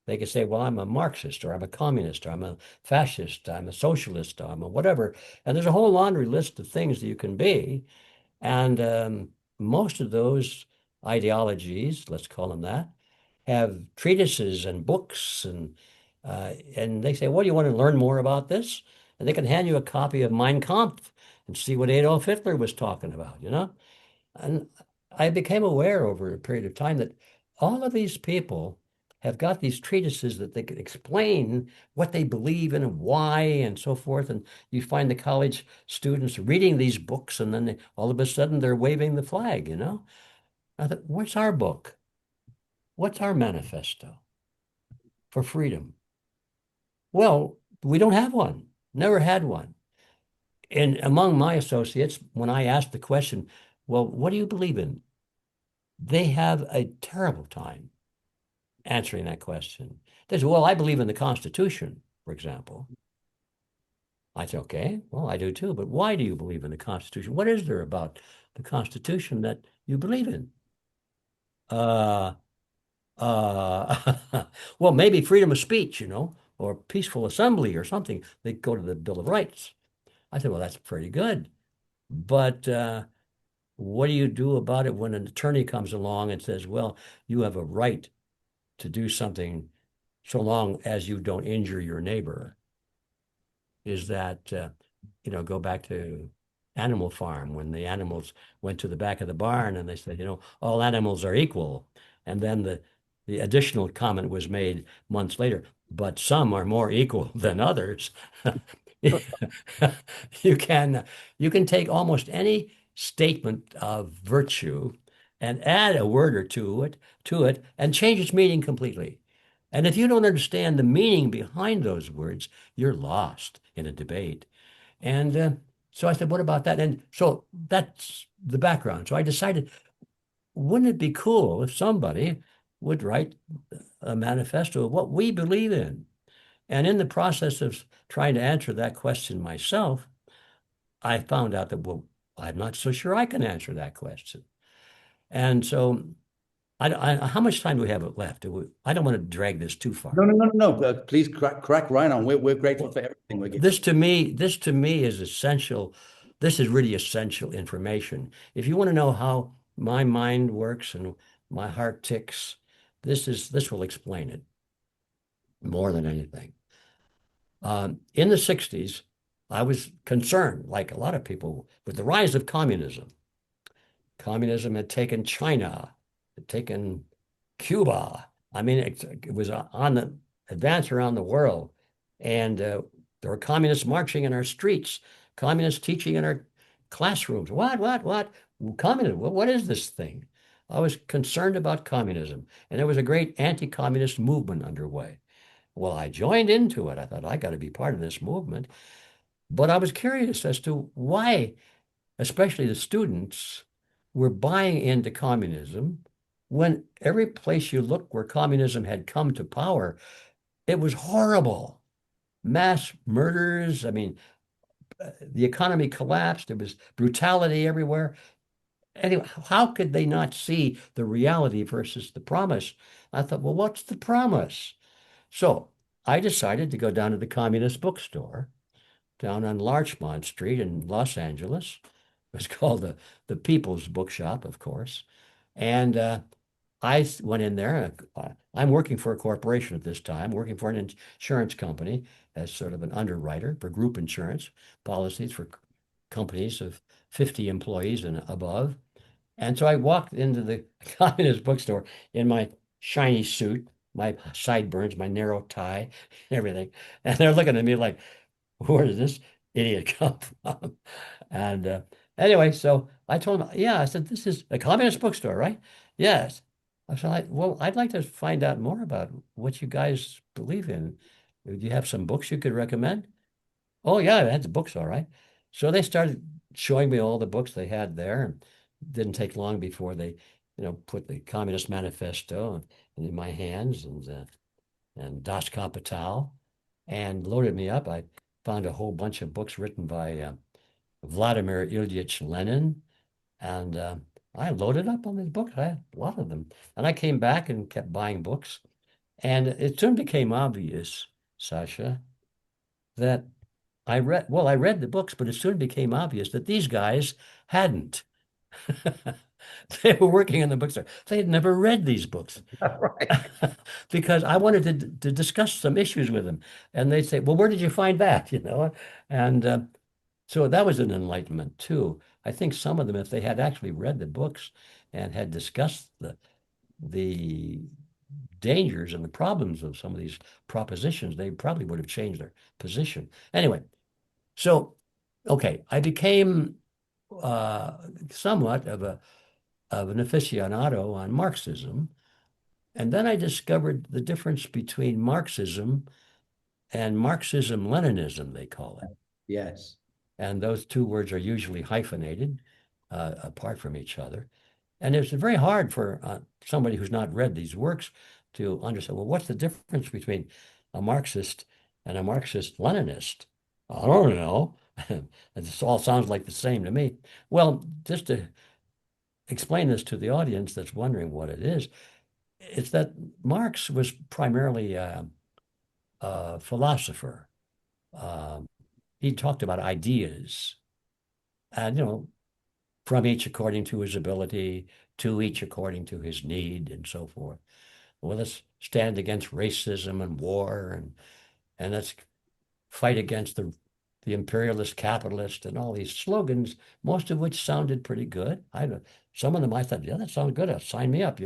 They can say, well, I'm a Marxist, or I'm a communist, or I'm a fascist, I'm a socialist, I'm a whatever. And there's a whole laundry list of things that you can be. And most of those ideologies, let's call them that, have treatises and books, and they say, well, you want to learn more about this? And they can hand you a copy of Mein Kampf and see what Adolf Hitler was talking about, you know? And I became aware over a period of time that all of these people have got these treatises that they could explain what they believe in and why and so forth. And you find the college students reading these books, and then all of a sudden they're waving the flag, you know? I thought, what's our book? What's our manifesto for freedom? Well, we don't have one, never had one. And among my associates, when I asked the question, well, what do you believe in? They have a terrible time answering that question. They say, well, I believe in the Constitution, for example. I say, okay, well, I do too, but why do you believe in the Constitution? What is there about the Constitution that you believe in? Uh, well, maybe freedom of speech, you know, or peaceful assembly or something. They go to the Bill of Rights. I said, well, that's pretty good. But what do you do about it when an attorney comes along and says, well, you have a right to do something so long as you don't injure your neighbor? Is that, go back to Animal Farm when the animals went to the back of the barn and they said, all animals are equal. And then the additional comment was made months later, but some are more equal than others. You can take almost any statement of virtue and add a word or two to it and change its meaning completely. And if you don't understand the meaning behind those words, you're lost in a debate. And so I said, what about that? And so that's the background. So I decided, wouldn't it be cool if somebody would write a manifesto of what we believe in? And in the process of trying to answer that question myself, I found out that, well, I'm not so sure I can answer that question. And so how much time do we have left? I don't want to drag this too far. No. Please crack right on. We're grateful for everything we get. This to me is essential. This is really essential information. If you want to know how my mind works and my heart ticks, this will explain it more than anything. In the 60s, I was concerned, like a lot of people, with the rise of communism. Communism had taken China, had taken Cuba. I mean, it was on the advance around the world. And there were communists marching in our streets, communists teaching in our classrooms. What? Communism, what is this thing? I was concerned about communism, and there was a great anti-communist movement underway. Well, I joined into it. I thought I got to be part of this movement, but I was curious as to why, especially the students, were buying into communism when every place you looked where communism had come to power, it was horrible. Mass murders. I mean, the economy collapsed. There was brutality everywhere. Anyway, how could they not see the reality versus the promise? I thought, well, what's the promise? So I decided to go down to the communist bookstore down on Larchmont Street in Los Angeles. It was called the People's Bookshop, of course. And went in there. I'm working for a corporation at this time, working for an insurance company as sort of an underwriter for group insurance policies for companies of 50 employees and above. And so I walked into the communist bookstore in my shiny suit, my sideburns, my narrow tie, everything. And they're looking at me like, where did this idiot come from? And anyway, so I told him, yeah, I said, this is a communist bookstore, right? Yes. I said, well, I'd like to find out more about what you guys believe in. Do you have some books you could recommend? Oh, yeah, that's books, all right. So they started showing me all the books they had there. And it didn't take long before they, put the Communist Manifesto in my hands and Das Kapital and loaded me up. I found a whole bunch of books written by Vladimir Ilyich Lenin. And I loaded up on these books. I had a lot of them. And I came back and kept buying books. And it soon became obvious, Sacha, that I read the books, but it soon became obvious that these guys hadn't. They were working in the bookstore. They had never read these books. Right. Because I wanted to discuss some issues with them. And they'd say, well, where did you find that? And so that was an enlightenment too. I think some of them, if they had actually read the books and had discussed the dangers and the problems of some of these propositions, they probably would have changed their position. Anyway, so okay, I became somewhat of an aficionado on Marxism, and then I discovered the difference between Marxism and Marxism-Leninism, they call it. Yes. And those two words are usually hyphenated apart from each other. And it's very hard for somebody who's not read these works to understand, well, what's the difference between a Marxist and a Marxist-Leninist? I don't know. This all sounds like the same to me. Well, just to explain this to the audience that's wondering what it is, it's that Marx was primarily a philosopher. He talked about ideas, and from each according to his ability, to each according to his need, and so forth. Well, let's stand against racism and war, and let's fight against the imperialist capitalist and all these slogans, most of which sounded pretty good. Some of them I thought, yeah, that sounds good. Sign me up,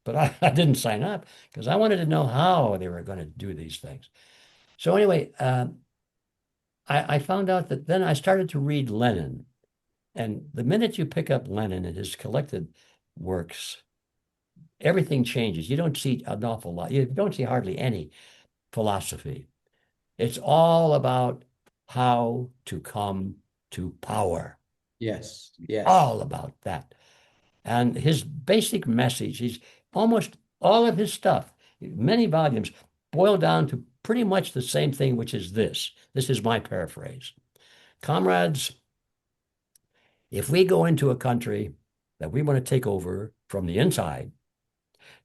But I didn't sign up because I wanted to know how they were going to do these things. So anyway, I found out that then I started to read Lenin. And the minute you pick up Lenin and his collected works, everything changes. You don't see an awful lot. You don't see hardly any philosophy. It's all about how to come to power. Yes. Yes. All about that. And his basic message, he's almost all of his stuff, many volumes, boil down to pretty much the same thing, which is this. This is my paraphrase. Comrades, if we go into a country that we want to take over from the inside,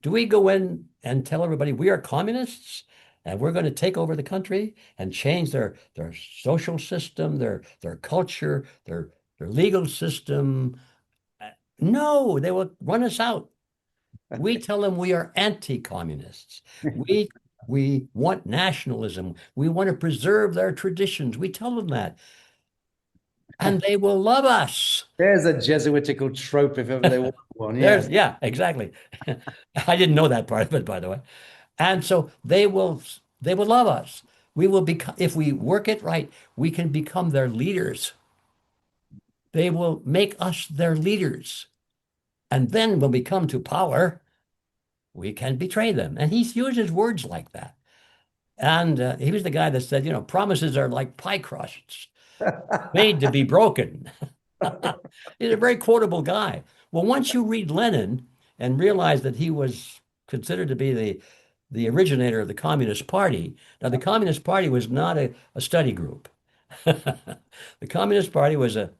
do we go in and tell everybody we are communists and we're going to take over the country and change their social system, their culture, their legal system? No, they will run us out. We tell them we are anti-communists. We want nationalism. We want to preserve their traditions. We tell them that. And they will love us. There's a Jesuitical trope if ever there was one. Yes. Yeah, exactly. I didn't know that part of it, by the way. And so they will love us. We will become, if we work it right, we can become their leaders. They will make us their leaders. And then when we come to power, we can betray them. And he uses words like that. And he was the guy that said, promises are like pie crusts, made to be broken. He's a very quotable guy. Well, once you read Lenin and realize that he was considered to be the originator of the Communist Party. Now, the Communist Party was not a study group. The Communist Party was a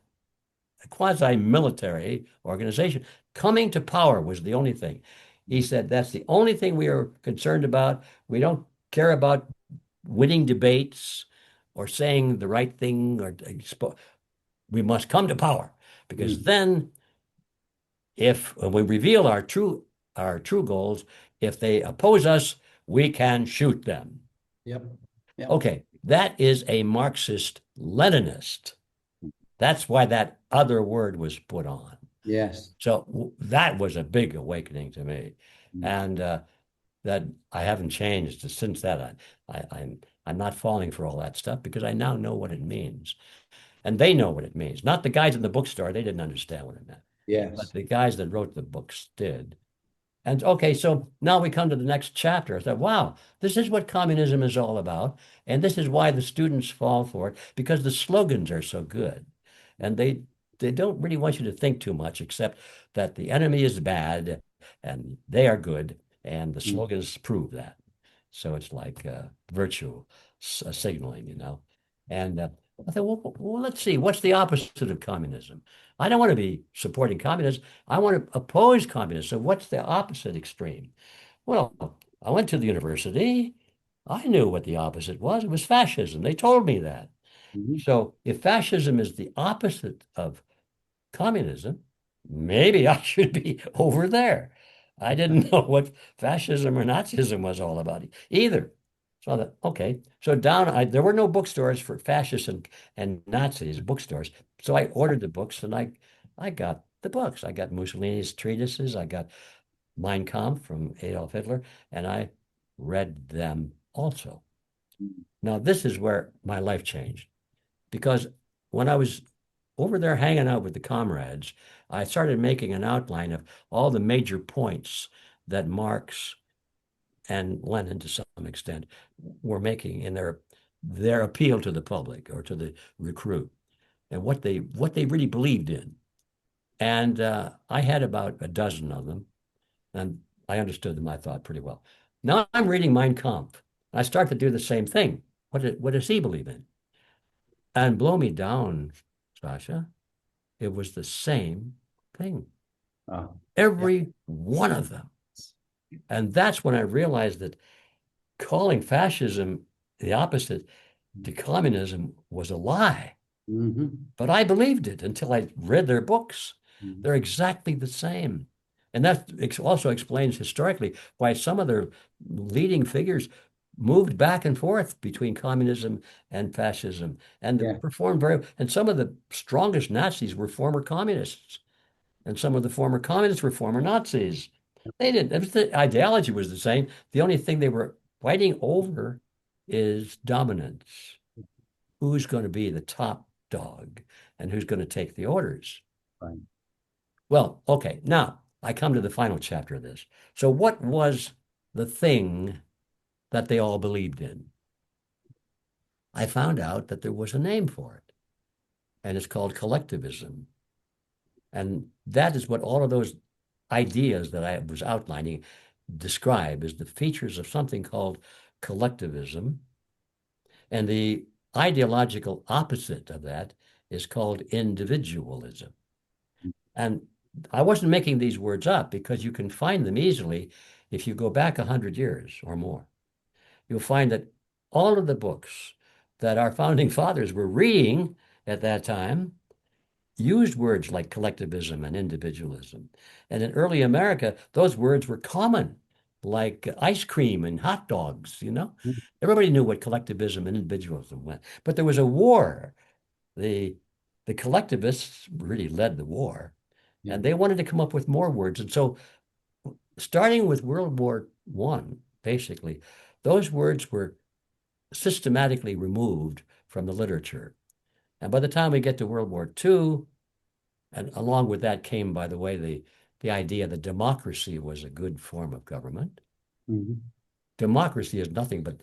quasi-military organization. Coming to power was the only thing. He said, that's the only thing we are concerned about. We don't care about winning debates or saying the right thing, or we must come to power, because then if when we reveal our true goals, if they oppose us, we can shoot them. Yep. Okay, that is a Marxist Leninist. That's why that other word was put on. Yes. So that was a big awakening to me, and that I haven't changed since that. I'm not falling for all that stuff because I now know what it means, and they know what it means. Not the guys in the bookstore; they didn't understand what it meant. Yes. But the guys that wrote the books did. And okay, so now we come to the next chapter. I thought, wow, this is what communism is all about, and this is why the students fall for it, because the slogans are so good, and they don't really want you to think too much, except that the enemy is bad and they are good, and the slogans prove that. So it's like virtue signaling, And I thought, well, let's see, what's the opposite of communism? I don't want to be supporting communism. I want to oppose communism. So what's the opposite extreme? Well, I went to the university. I knew what the opposite was. It was fascism. They told me that. So if fascism is the opposite of communism, maybe I should be over there. I didn't know what fascism or Nazism was all about either. So I thought, okay. So there were no bookstores for fascists and Nazis, bookstores. So I ordered the books and I got the books. I got Mussolini's treatises. I got Mein Kampf from Adolf Hitler, and I read them also. Now, this is where my life changed, because when I was over there hanging out with the comrades, I started making an outline of all the major points that Marx and Lenin, to some extent, were making in their appeal to the public or to the recruit, and what they really believed in. And I had about a dozen of them, and I understood them, I thought, pretty well. Now I'm reading Mein Kampf. I start to do the same thing. What does he believe in? And blow me down, Sacha, it was the same thing. Every one of them. And that's when I realized that calling fascism the opposite to communism was a lie. But I believed it until I read their books. They're exactly the same. And that also explains historically why some of their leading figures moved back and forth between communism and fascism and performed very, and some of the strongest Nazis were former communists, and some of the former communists were former Nazis. They didn't, the ideology was the same. The only thing they were fighting over is dominance. Who's going to be the top dog and who's going to take the orders? Right. Well, okay, now I come to the final chapter of this. So what was the thing that they all believed in? I found out that there was a name for it, and it's called collectivism. And that is what all of those ideas that I was outlining describe as the features of something called collectivism. And the ideological opposite of that is called individualism. And I wasn't making these words up, because you can find them easily if you go back 100 years or more. You'll find that all of the books that our founding fathers were reading at that time used words like collectivism and individualism. And in early America, those words were common, like ice cream and hot dogs, Everybody knew what collectivism and individualism meant. But there was a war. The collectivists really led the war, and they wanted to come up with more words. And so starting with World War I, basically, those words were systematically removed from the literature. And by the time we get to World War II, and along with that came, by the way, the idea that democracy was a good form of government. Mhm. Democracy is nothing but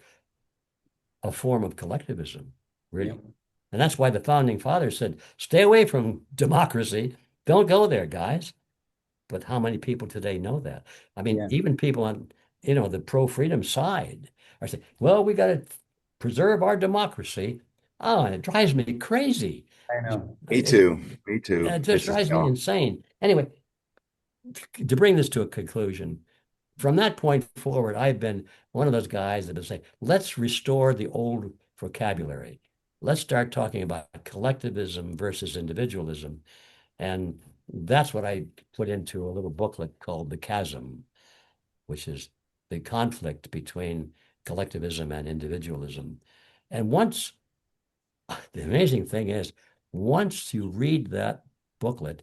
a form of collectivism, really. Yeah. And that's why the founding fathers said, stay away from democracy. Don't go there, guys. But how many people today know that? I mean, Yeah. even people on, the pro-freedom side are saying, well, we got to preserve our democracy. Oh, and it drives me crazy. I know. Me It, too. Me too. it just Pisses drives me me off. insane. Anyway, to bring this to a conclusion, from that point forward, I've been one of those guys that have said, let's restore the old vocabulary. Let's start talking about collectivism versus individualism. And that's what I put into a little booklet called The Chasm, which is the conflict between collectivism and individualism. And the amazing thing is, once you read that booklet,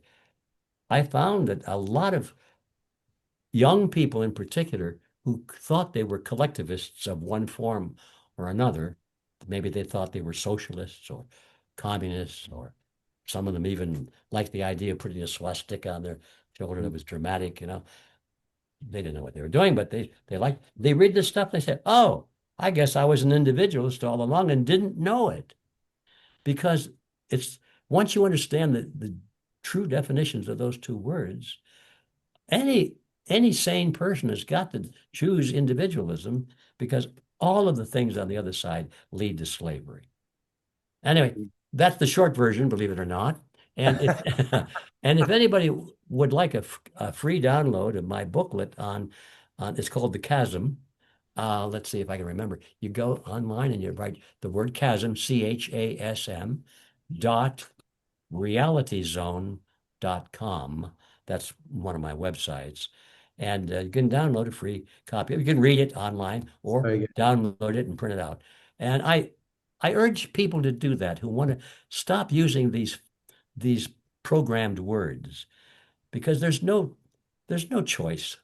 I found that a lot of young people in particular who thought they were collectivists of one form or another, maybe they thought they were socialists or communists, or some of them even liked the idea of putting a swastika on their shoulder that was dramatic, They didn't know what they were doing, but they read this stuff, they say, oh, I guess I was an individualist all along and didn't know it. Because it's once you understand the true definitions of those two words, any any sane person has got to choose individualism, because all of the things on the other side lead to slavery. Anyway, that's the short version, believe it or not. And if and if anybody would like a free download of my booklet on it's called The Chasm. Let's see if I can remember. You go online and you write the word chasm, CHASM, realityzone.com. That's one of my websites. And you can download a free copy. You can read it online or Very good. download it and print it out. And I urge people to do that who want to stop using these programmed words, because there's no choice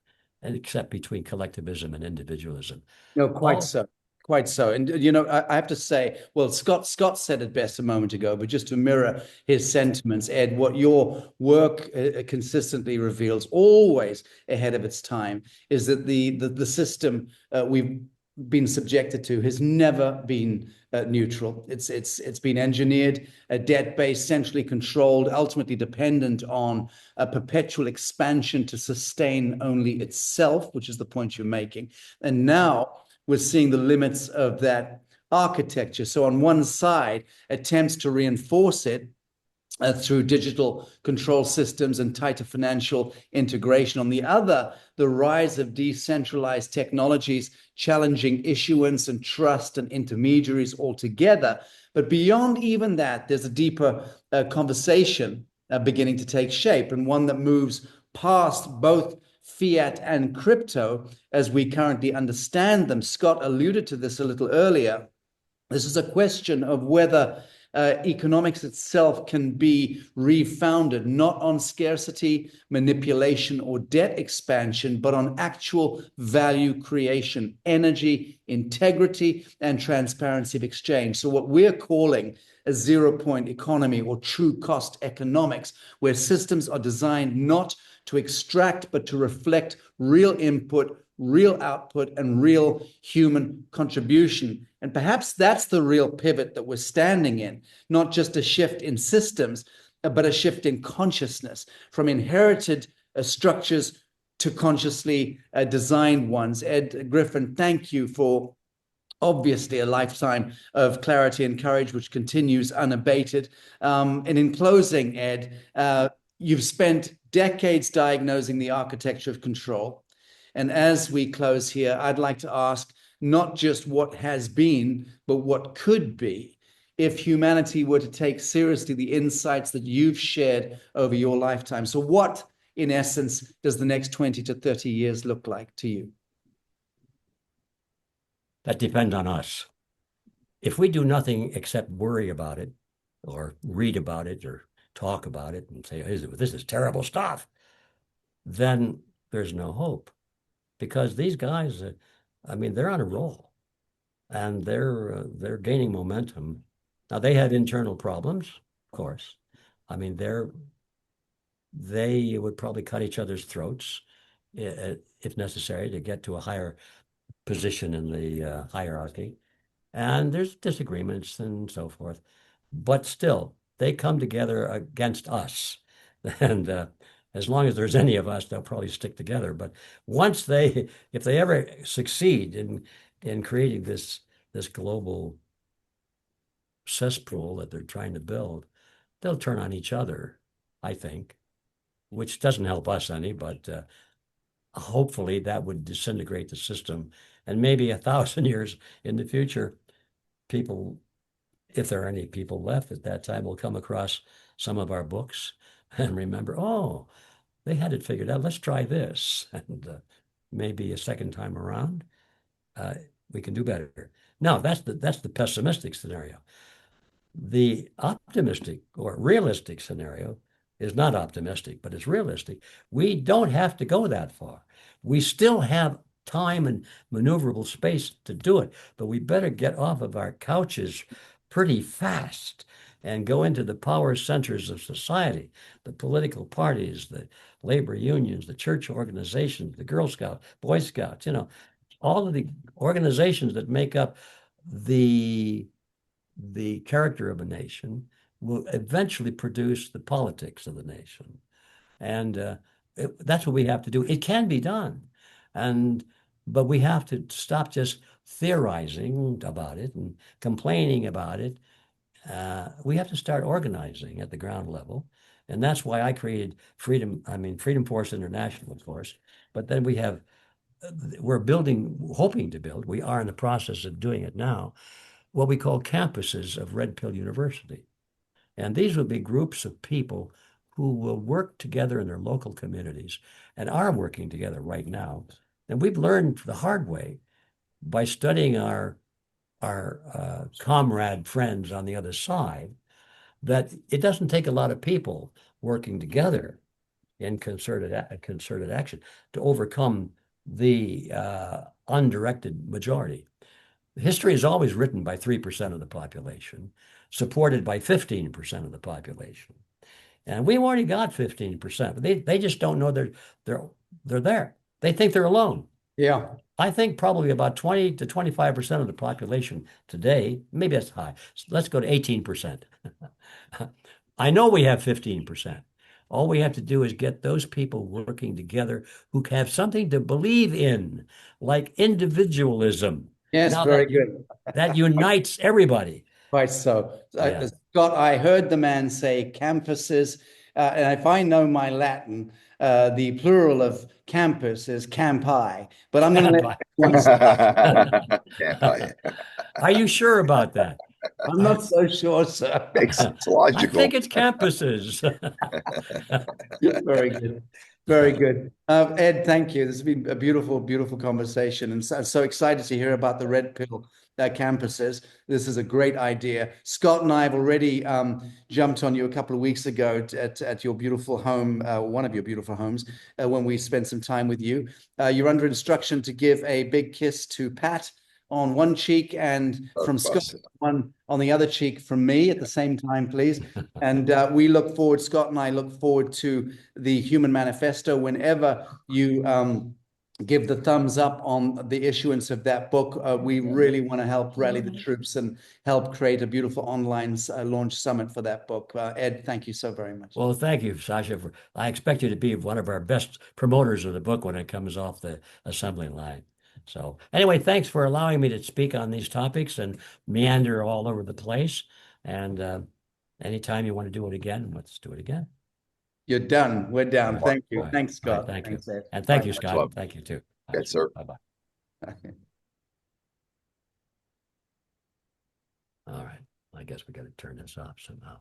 except between collectivism and individualism. No, quite All so. Quite so. And I have to say, well, Scott said it best a moment ago, but just to mirror his sentiments, Ed, what your work consistently reveals, always ahead of its time, is that the system we've been subjected to has never been neutral. It's been engineered, debt-based, centrally controlled, ultimately dependent on a perpetual expansion to sustain only itself, which is the point you're making. And now we're seeing the limits of that architecture. So on one side, attempts to reinforce it through digital control systems and tighter financial integration. On the other, the rise of decentralized technologies challenging issuance and trust and intermediaries altogether. But beyond even that, there's a deeper conversation beginning to take shape, and one that moves past both fiat and crypto as we currently understand them. Scott alluded to this a little earlier. This is a question of whether economics itself can be refounded, not on scarcity, manipulation, or debt expansion, but on actual value creation, energy, integrity, and transparency of exchange. So what we're calling a zero-point economy or true cost economics, where systems are designed not to extract, but to reflect real input, real output, and real human contribution. And perhaps that's the real pivot that we're standing in, not just a shift in systems, but a shift in consciousness from inherited structures to consciously designed ones. Ed Griffin, thank you for obviously a lifetime of clarity and courage, which continues unabated. And in closing, Ed, you've spent decades diagnosing the architecture of control. And as we close here, I'd like to ask not just what has been, but what could be if humanity were to take seriously the insights that you've shared over your lifetime. So what, in essence, does the next 20 to 30 years look like to you? that depends on us. If we do nothing except worry about it or read about it or talk about it and say, this is terrible stuff, then there's no hope, because these guys, I mean, they're on a roll and they're gaining momentum. Now they have internal problems, of course. I mean, they would probably cut each other's throats if necessary to get to a higher position in the hierarchy. And there's disagreements and so forth, but still they come together against us. And as long as there's any of us, they'll probably stick together. But if they ever succeed in creating this global cesspool that they're trying to build, they'll turn on each other, I think, which doesn't help us any, but hopefully that would disintegrate the system. And maybe 1,000 years in the future, people, if there are any people left at that time, will come across some of our books and remember, oh, they had it figured out. Let's try this. And maybe a second time around, we can do better. Now, that's the pessimistic scenario. The optimistic or realistic scenario is not optimistic, but it's realistic. We don't have to go that far. We still have time and maneuverable space to do it, but we better get off of our couches pretty fast and go into the power centers of society, the political parties, the labor unions, the church organizations, the Girl Scouts, Boy Scouts, all of the organizations that make up the character of a nation will eventually produce the politics of the nation. And that's what we have to do. It can be done. But we have to stop just theorizing about it and complaining about it. We have to start organizing at the ground level. And that's why I created Freedom Force International, of course. But then we're hoping to build, we are in the process of doing it now, what we call campuses of Red Pill University. And these will be groups of people who will work together in their local communities and are working together right now. And we've learned the hard way by studying our comrade friends on the other side that it doesn't take a lot of people working together in concerted action to overcome the undirected majority. History is always written by 3% of the population, supported by 15% of the population. And we've already got 15%, but they just don't know they're there. They think they're alone. Yeah. I think probably about 20 to 25% of the population today, maybe that's high. Let's go to 18%. I know we have 15%. All we have to do is get those people working together who have something to believe in, like individualism. Yes, Now very good. That unites everybody. Quite so. Yeah. Scott, I heard the man say campuses, and if I know my Latin, the plural of campus is campi, but I'm going to let one slide. Are you sure about that? I'm not so sure, sir. It's logical. I think it's campuses. Very good. Very good. Ed, thank you. This has been a beautiful, beautiful conversation. And so excited to hear about the Red Pill campuses. This is a great idea. Scott and I have already jumped on you a couple of weeks ago at your beautiful home, one of your beautiful homes, when we spent some time with you. You're under instruction to give a big kiss to Pat on one cheek and from Scott one on the other cheek from me at the same time, please. And we look forward, Scott and I look forward to the Human Manifesto whenever you give the thumbs up on the issuance of that book. We really want to help rally the troops and help create a beautiful online launch summit for that book. Ed, thank you so very much. Well, thank you, Sacha. I expect you to be one of our best promoters of the book when it comes off the assembly line. So anyway, thanks for allowing me to speak on these topics and meander all over the place. And anytime you want to do it again, let's do it again. You're done. We're down. Thank you. Right. Thanks, Scott. Right, thank Thanks, you. Ed. And thank you, Scott. Thank you too. Yes, sir. Bye-bye. All right. I guess we got to turn this off somehow.